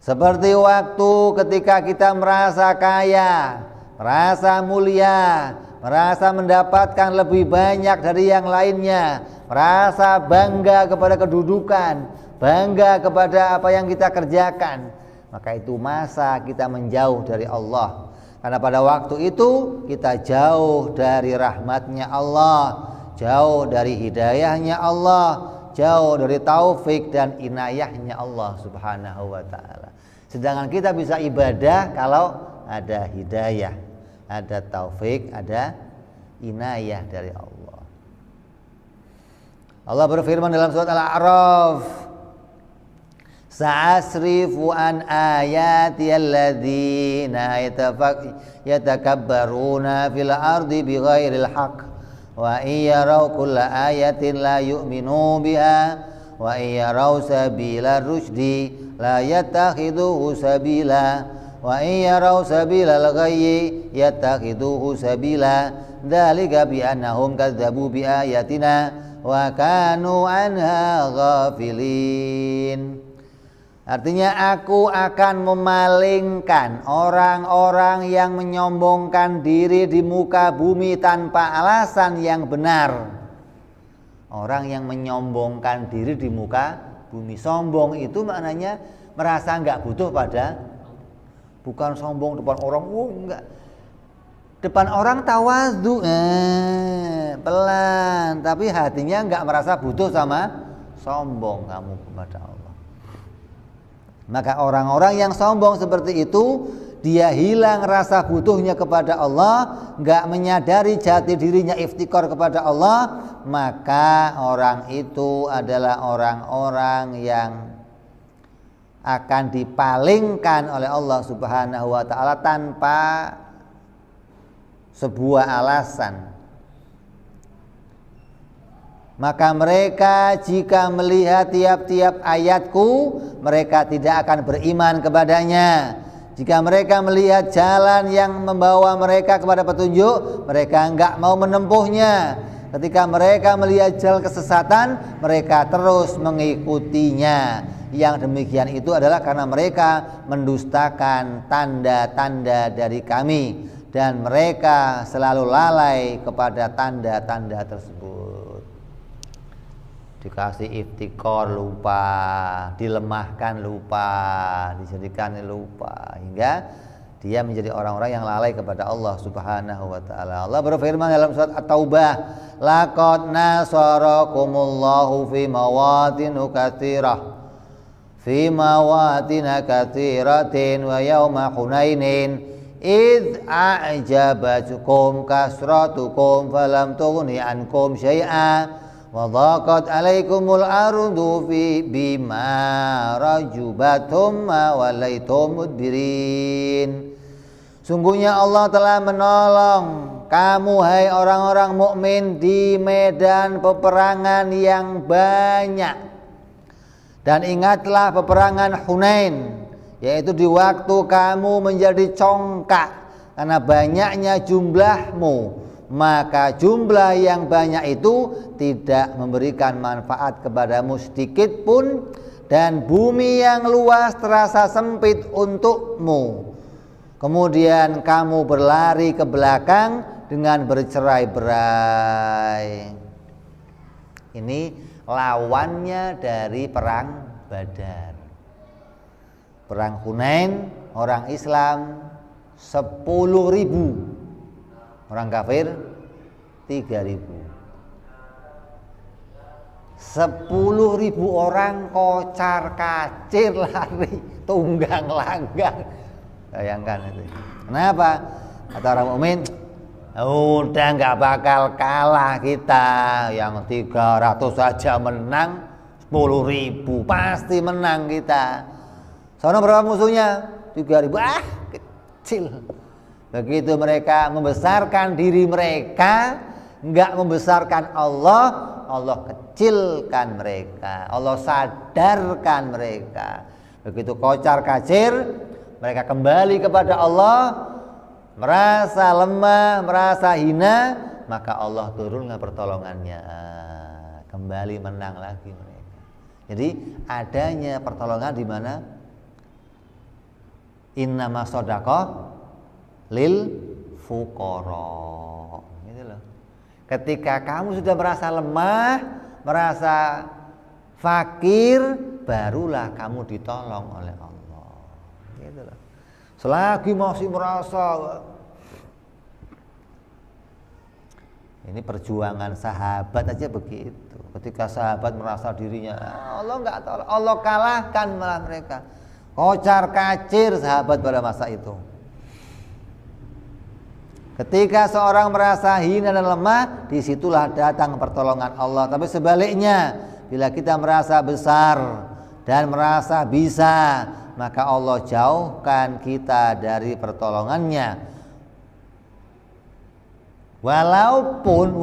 Seperti waktu ketika kita merasa kaya, merasa mulia, merasa mendapatkan lebih banyak dari yang lainnya, merasa bangga kepada kedudukan, bangga kepada apa yang kita kerjakan, maka itu masa kita menjauh dari Allah. Karena pada waktu itu kita jauh dari rahmatnya Allah, jauh dari hidayahnya Allah, jauh dari taufik dan inayahnya Allah subhanahu wa ta'ala. Sedangkan kita bisa ibadah kalau ada hidayah, ada taufik, ada inayah dari Allah. Allah berfirman dalam surat Al-A'raf, sa'asrifu an ayati alladzina yatakabbaruna fil ardi bighairil haqq wa iyaraw kulla ayatin la yu'minu biha wa iyaraw sabila rusydi la yattakhidhuhu sabila wa iyaraw sabilal ghayyi yattakhidhuhu sabila dzalika bi annahum kadzdzabu bi ayatina wa kanu anha ghafilin. Artinya aku akan memalingkan orang-orang yang menyombongkan diri di muka bumi tanpa alasan yang benar. Orang yang menyombongkan diri di muka bumi. Sombong itu maknanya merasa enggak butuh pada, bukan sombong depan orang, enggak. Depan orang tawadhu, pelan, tapi hatinya enggak merasa butuh sama sombong kamu kepada Allah. Maka orang-orang yang sombong seperti itu, dia hilang rasa butuhnya kepada Allah, enggak menyadari jati dirinya iftikar kepada Allah, maka orang itu adalah orang-orang yang akan dipalingkan oleh Allah Subhanahu wa ta'ala tanpa sebuah alasan. Maka mereka jika melihat tiap-tiap ayatku, mereka tidak akan beriman kepadanya. Jika mereka melihat jalan yang membawa mereka kepada petunjuk, mereka enggak mau menempuhnya. Ketika mereka melihat jalan kesesatan, mereka terus mengikutinya. Yang demikian itu adalah karena mereka mendustakan tanda-tanda dari kami, dan mereka selalu lalai kepada tanda-tanda tersebut. Dikasih iftikor lupa, dilemahkan lupa, dijadikan lupa, hingga dia menjadi orang-orang yang lalai kepada Allah Subhanahu wa ta'ala. Allah berfirman dalam surat At-Taubah, laqad nasarakumullahu fi mawatinu katsiratin wa yawma Hunainin idh a'jabatukum kasratukum falam tughni ankum syai'a wa dhaqat 'alaikumul ardu bima rajubatum ma walaitum mudbirin. Sungguhnya Allah telah menolong kamu hai orang-orang mukmin di medan peperangan yang banyak. Dan ingatlah peperangan Hunain, yaitu di waktu kamu menjadi congkak karena banyaknya jumlahmu. Maka jumlah yang banyak itu tidak memberikan manfaat kepadamu sedikit pun, dan bumi yang luas terasa sempit untukmu. Kemudian kamu berlari ke belakang dengan bercerai-berai. Ini lawannya dari perang Badar. Perang Hunain, orang Islam 10.000, orang kafir 3.000. 10.000 orang kocar kacir lari tunggang langgang. Bayangkan itu. Kenapa? Kata orang mukmin, udah nggak bakal kalah kita. Yang 300 saja menang, 10.000 pasti menang kita. Soalnya berapa musuhnya? 3.000. Kecil. Begitu mereka membesarkan diri mereka, nggak membesarkan Allah, Allah kecilkan mereka, Allah sadarkan mereka. Begitu kocar kacir, mereka kembali kepada Allah, merasa lemah, merasa hina, maka Allah turunkan pertolongannya, kembali menang lagi mereka. Jadi adanya pertolongan di mana innama shadaqah lil fuqara, gitu loh. Ketika kamu sudah merasa lemah, merasa fakir, barulah kamu ditolong oleh Allah, gitu loh. Selagi masih merasa, ini perjuangan sahabat aja begitu. Ketika sahabat merasa dirinya Allah nggak tolong, Allah kalahkan malah mereka. Kocar kacir sahabat pada masa itu. Ketika seorang merasa hina dan lemah, disitulah datang pertolongan Allah. Tapi sebaliknya, bila kita merasa besar dan merasa bisa, maka Allah jauhkan kita dari pertolongannya. Walaupun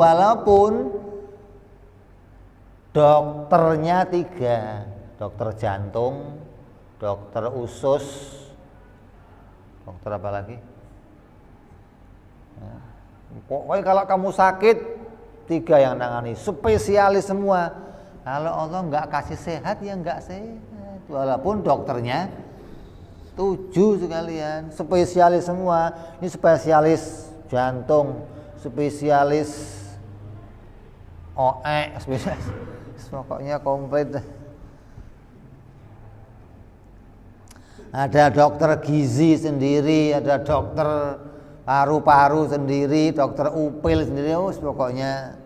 dokternya 3, dokter jantung, dokter usus, dokter apa lagi? Ya. Pokoknya kalau kamu sakit 3 yang nangani, spesialis semua. Kalau Allah nggak kasih sehat ya nggak sehat. Walaupun dokternya 7 sekalian, spesialis semua. Ini spesialis jantung, spesialis OE, spesialis, pokoknya komplit. Ada dokter gizi sendiri, ada dokter paru-paru sendiri, dokter upil sendiri. Pokoknya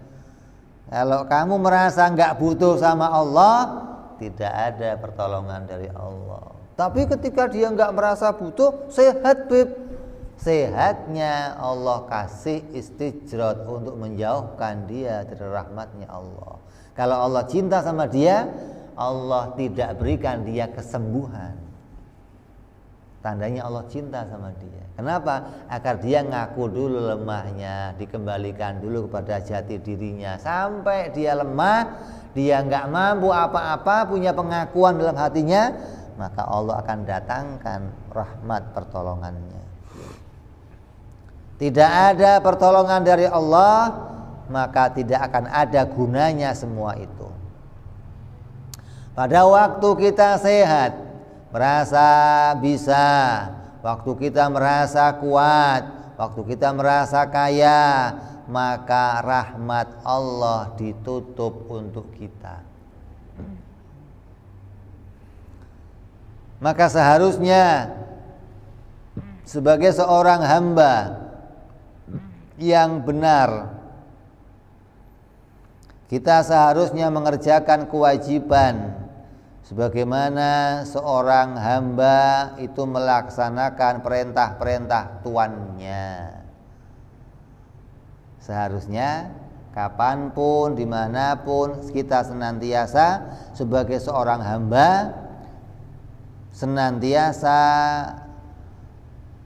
kalau kamu merasa nggak butuh sama Allah, tidak ada pertolongan dari Allah. Tapi ketika dia nggak merasa butuh, sehat beb, sehatnya Allah kasih istijrat untuk menjauhkan dia dari rahmatnya Allah. Kalau Allah cinta sama dia, Allah tidak berikan dia kesembuhan. Tandanya Allah cinta sama dia. Kenapa? Agar dia ngaku dulu lemahnya, dikembalikan dulu kepada jati dirinya. Sampai dia lemah, dia nggak mampu apa-apa, punya pengakuan dalam hatinya, maka Allah akan datangkan rahmat pertolongannya. Tidak ada pertolongan dari Allah, maka tidak akan ada gunanya semua itu. Pada waktu kita sehat, merasa bisa, waktu kita merasa kuat, waktu kita merasa kaya, maka rahmat Allah ditutup untuk kita. Maka seharusnya sebagai seorang hamba yang benar, kita seharusnya mengerjakan kewajiban sebagaimana seorang hamba itu melaksanakan perintah-perintah tuannya. Seharusnya kapanpun, dimanapun, kita senantiasa sebagai seorang hamba senantiasa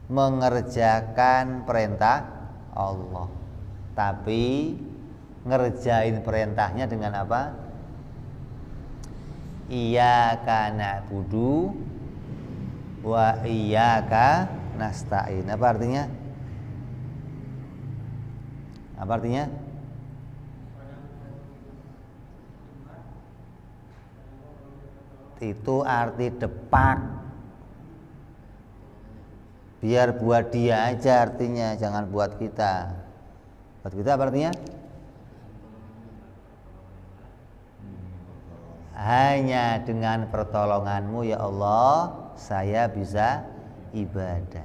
mengerjakan perintah Allah. Tapi ngerjain perintahnya dengan apa? Iyyaka na'budu wa iyyaka nasta'in. Apa artinya? Apa artinya? Itu arti depak. Biar buat dia aja artinya, jangan buat kita. Buat kita apa artinya? Hanya dengan pertolonganmu ya Allah, saya bisa ibadah.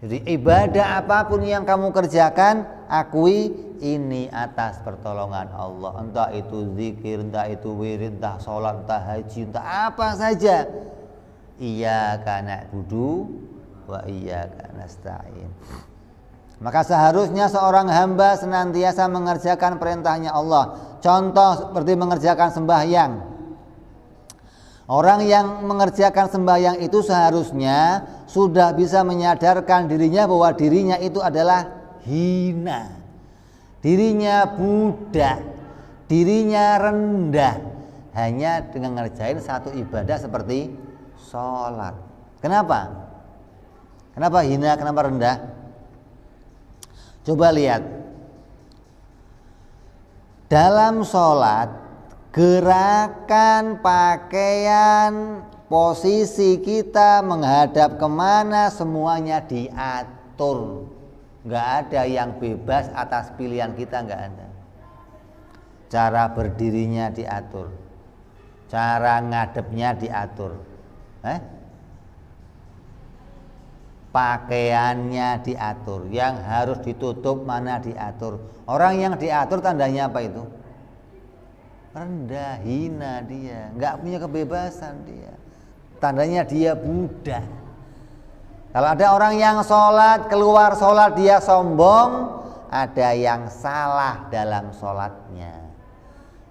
Jadi ibadah apapun yang kamu kerjakan, akui ini atas pertolongan Allah. Entah itu zikir, entah itu wirid, entah sholat, entah haji, entah apa saja. Iyyaka na'budu wa iyyaka nasta'in. Maka seharusnya seorang hamba senantiasa mengerjakan perintahnya Allah. Contoh seperti mengerjakan sembahyang. Orang yang mengerjakan sembahyang itu seharusnya sudah bisa menyadarkan dirinya bahwa dirinya itu adalah hina, dirinya budak, dirinya rendah, hanya dengan ngerjain satu ibadah seperti sholat. Kenapa? Kenapa hina? Kenapa rendah? Coba lihat, dalam sholat, gerakan, pakaian, posisi kita menghadap kemana semuanya diatur. Nggak ada yang bebas atas pilihan kita, nggak ada. Cara berdirinya diatur, cara ngadepnya diatur, pakaiannya diatur, yang harus ditutup mana diatur. Orang yang diatur tandanya apa itu? Rendah, hina dia, nggak punya kebebasan dia. Tandanya dia budak. Kalau ada orang yang sholat, keluar sholat dia sombong, ada yang salah dalam sholatnya,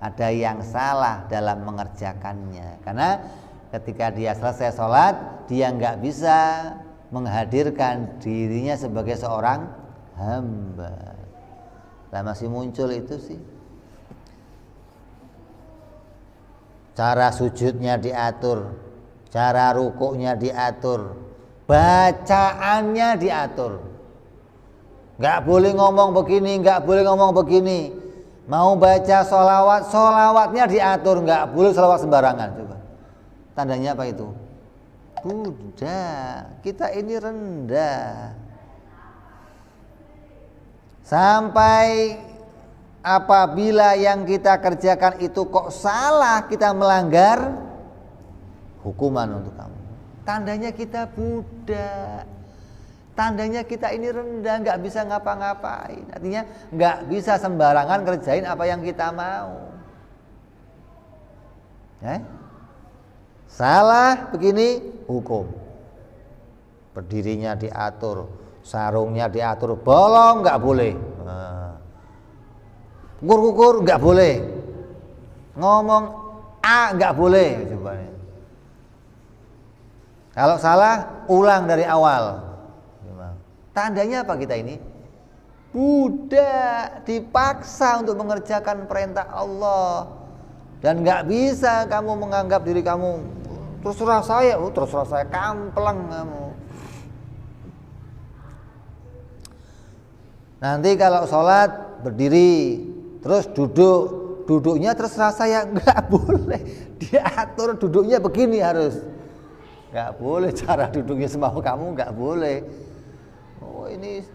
ada yang salah dalam mengerjakannya. Karena ketika dia selesai sholat, dia nggak bisa menghadirkan dirinya sebagai seorang hamba. Nah, masih muncul itu sih. Cara sujudnya diatur, cara rukuknya diatur, bacaannya diatur. Nggak boleh ngomong begini, nggak boleh ngomong begini. Mau baca sholawat, sholawatnya diatur, nggak boleh sholawat sembarangan. Coba, tandanya apa itu? Budak. Kita ini rendah. Sampai apabila yang kita kerjakan itu kok salah, kita melanggar, hukuman untuk kamu. Tandanya kita budak, tandanya kita ini rendah, nggak bisa ngapa-ngapain. Artinya nggak bisa sembarangan kerjain apa yang kita mau. Salah begini, hukum. Berdirinya diatur, sarungnya diatur, bolong nggak boleh, kukur-kukur nggak boleh, ngomong nggak boleh. Coba nih. Kalau salah, ulang dari awal. Tandanya apa kita ini? Budak, dipaksa untuk mengerjakan perintah Allah. Dan nggak bisa kamu menganggap diri kamu terserah saya, kampleng kamu. Nanti kalau sholat berdiri, terus duduknya terserah saya, nggak boleh. Diatur duduknya begini harus. Nggak boleh cara duduknya semau kamu, nggak boleh. Oh, ini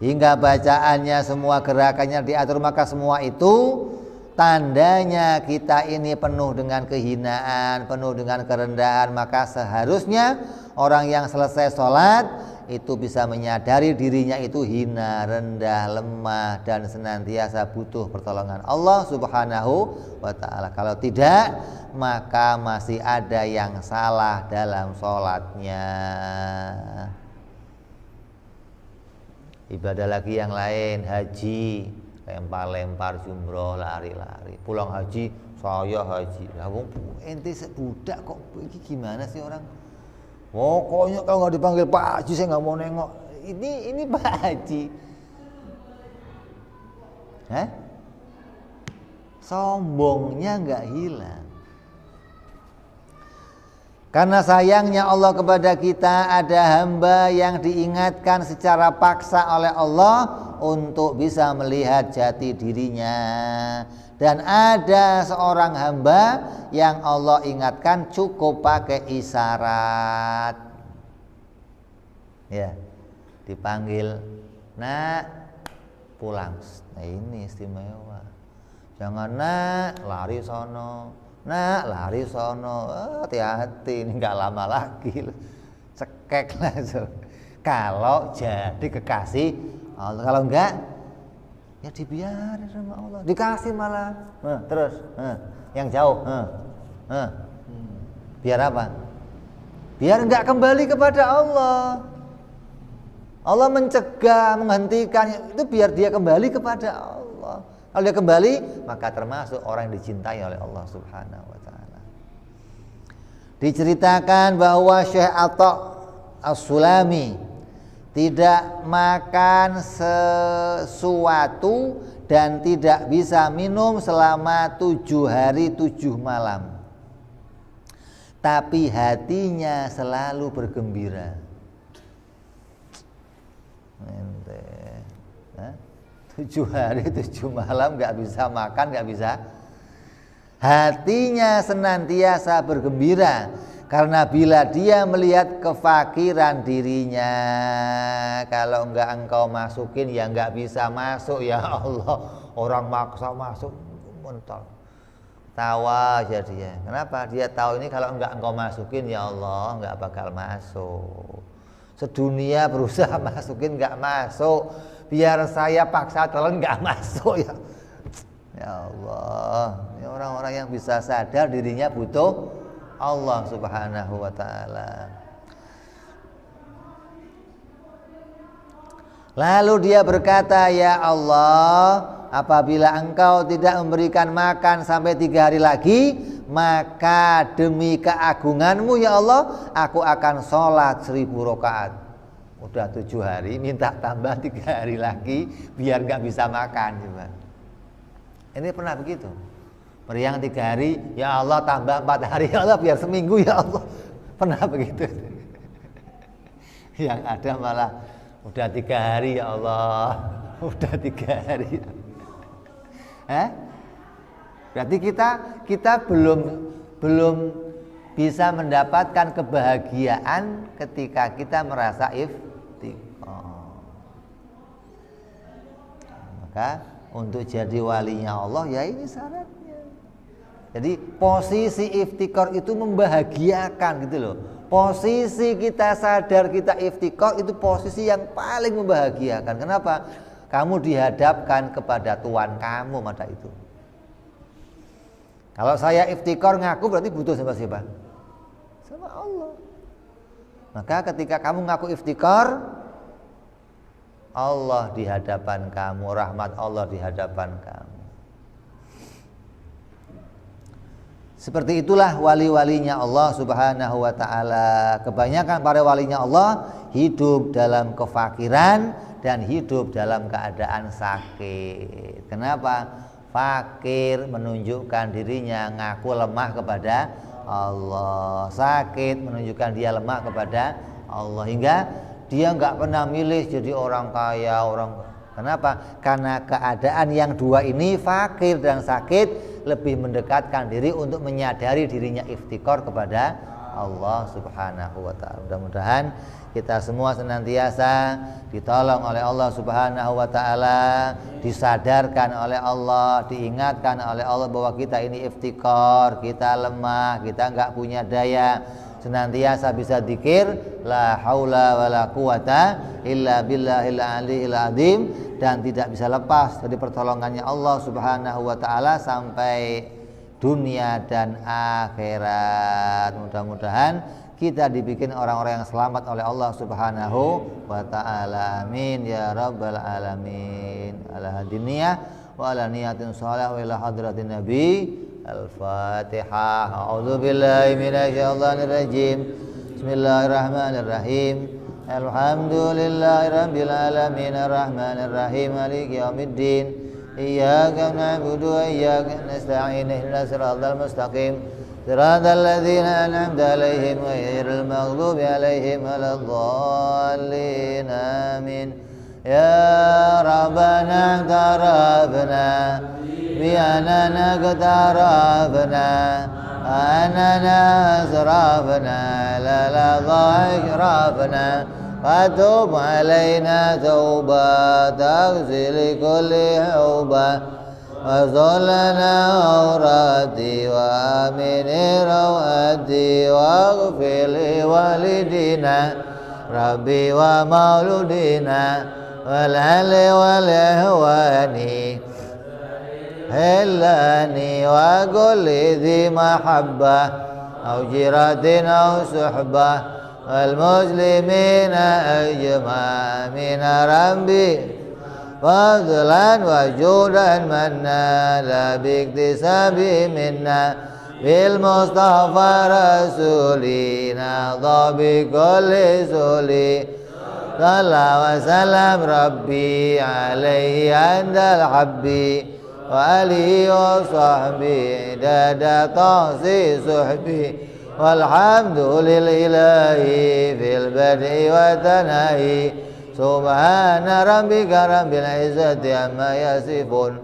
hingga bacaannya, semua gerakannya diatur, maka semua itu tandanya kita ini penuh dengan kehinaan, penuh dengan kerendahan. Maka seharusnya orang yang selesai sholat itu bisa menyadari dirinya itu hina, rendah, lemah, dan senantiasa butuh pertolongan Allah Subhanahu wa ta'ala. Kalau tidak, maka masih ada yang salah dalam sholatnya. Ibadah lagi yang lain, haji, lempar-lempar, jumroh, lari-lari. Pulang haji, saya haji. Lah wong ente budak kok iki gimana sih orang? Pokoknya kalau nggak dipanggil Pak Haji saya nggak mau nengok. Ini Pak Haji. Sombongnya nggak hilang. Karena sayangnya Allah kepada kita, ada hamba yang diingatkan secara paksa oleh Allah untuk bisa melihat jati dirinya. Dan ada seorang hamba yang Allah ingatkan cukup pakai isyarat. Ya, dipanggil, nak, pulang. Nah, ini istimewa. Jangan nak, lari sono. Nak, lari sono. Hati-hati, ini nggak lama lagi. Cekek langsung. Kalau jadi kekasih Allah, kalau enggak, ya dibiarin sama Allah, dikasih malah. Terus yang jauh, biar apa? Biar enggak kembali kepada Allah. Allah mencegah, menghentikan itu biar dia kembali kepada Allah. Kalau dia kembali, maka termasuk orang yang dicintai oleh Allah Subhanahu wa ta'ala. Diceritakan bahwa Syekh Atha As-Sulami tidak makan sesuatu dan tidak bisa minum selama 7 hari 7 malam. Tapi hatinya selalu bergembira. 7 hari 7 malam nggak bisa makan, nggak bisa. Hatinya senantiasa bergembira karena bila dia melihat kefakiran dirinya, kalau enggak engkau masukin ya enggak bisa masuk ya Allah. Orang maksa masuk mentol. Tawa aja dia. Kenapa? Dia tahu ini kalau enggak engkau masukin ya Allah enggak bakal masuk. Sedunia berusaha masukin enggak masuk. Biar saya paksa tolong enggak masuk ya. Ya Allah, ini orang-orang yang bisa sadar dirinya butuh Allah Subhanahu wa ta'ala. Lalu dia berkata, ya Allah, apabila engkau tidak memberikan makan sampai 3 hari lagi, maka demi keagunganmu ya Allah, aku akan sholat 1000 rakaat. Udah 7 hari, minta tambah 3 hari lagi, biar gak bisa makan. Coba. Ini pernah begitu. Meriang 3 hari, ya Allah tambah 4 hari, ya Allah biar seminggu ya Allah. Pernah begitu. Yang ada malah udah 3 hari ya Allah, udah 3 hari. Berarti kita belum bisa mendapatkan kebahagiaan ketika kita merasa iftiqar. Maka untuk jadi walinya Allah ya ini syaratnya. Jadi posisi iftikar itu membahagiakan gitu loh. Posisi kita sadar kita iftikar itu posisi yang paling membahagiakan. Kenapa? Kamu dihadapkan kepada Tuhan kamu pada itu. Kalau saya iftikar ngaku berarti butuh sama siapa? Sama Allah. Maka ketika kamu ngaku iftikar, Allah di hadapan kamu, rahmat Allah di hadapan kamu. Seperti itulah wali-walinya Allah Subhanahu wa ta'ala. Kebanyakan para walinya Allah hidup dalam kefakiran dan hidup dalam keadaan sakit. Kenapa? Fakir menunjukkan dirinya ngaku lemah kepada Allah. Sakit menunjukkan dia lemah kepada Allah. Hingga dia nggak pernah milih jadi orang kaya, Kenapa? Karena keadaan yang dua ini, fakir dan sakit, lebih mendekatkan diri untuk menyadari dirinya iftikar kepada Allah Subhanahu wa ta'ala. Mudah-mudahan kita semua senantiasa ditolong oleh Allah Subhanahu wa ta'ala, disadarkan oleh Allah, diingatkan oleh Allah bahwa kita ini iftikar, kita lemah, kita nggak punya daya. Senantiasa bisa zikir la haula wala quwata illa billahil aliyil azim, dan tidak bisa lepas dari pertolongannya Allah Subhanahu wa ta'ala sampai dunia dan akhirat. Mudah-mudahan kita dibikin orang-orang yang selamat oleh Allah Subhanahu wa ta'ala. Amin ya rabbal alamin. Ala hadiniyah wa ala niyatin shalih wa ila hadratin nabi. Al-Fatihah. A'udzu billahi minasyaitonir rajim. Bismillahirrahmanirrahim. Alhamdulillahirabbil alamin arrahmanir rahim maliki yaumiddin. Iyyaka na'budu wa iyyaka nasta'in ihdinas siratal mustaqim. Siratal ladzina an'amta 'alaihim ghairil maghdubi 'alaihim waladdallin. Amin. Ya Rabbana tarabna بأننا اقتربنا أننا أسرفنا لا ضاع إشرافنا فتوب علينا توبة تغسل كل حوبة وصلنا أوراتي وآمن رواتي واغفر لوالدينا ربي ومولودينا والأهل والإخوان هلاني وقل ذي محبة أو جيرة أو صحبة والمسلمين أجمعين ربي فضلا وجودا منا لا باكتساب منا بالمصطفى رسولنا ضابط كل سولي صلى وسلم ربي عليه عند الحبي وآله وصحبه دادا طاسي صحبي والحمد لله في البدء والثناء Subhana rabbika rabbil izzati amma yasifun.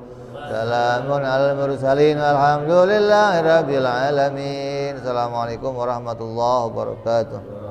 Salamun alal mursalin walhamdulillahi rabbil alamin. Assalamualaikum warahmatullahi wabarakatuh.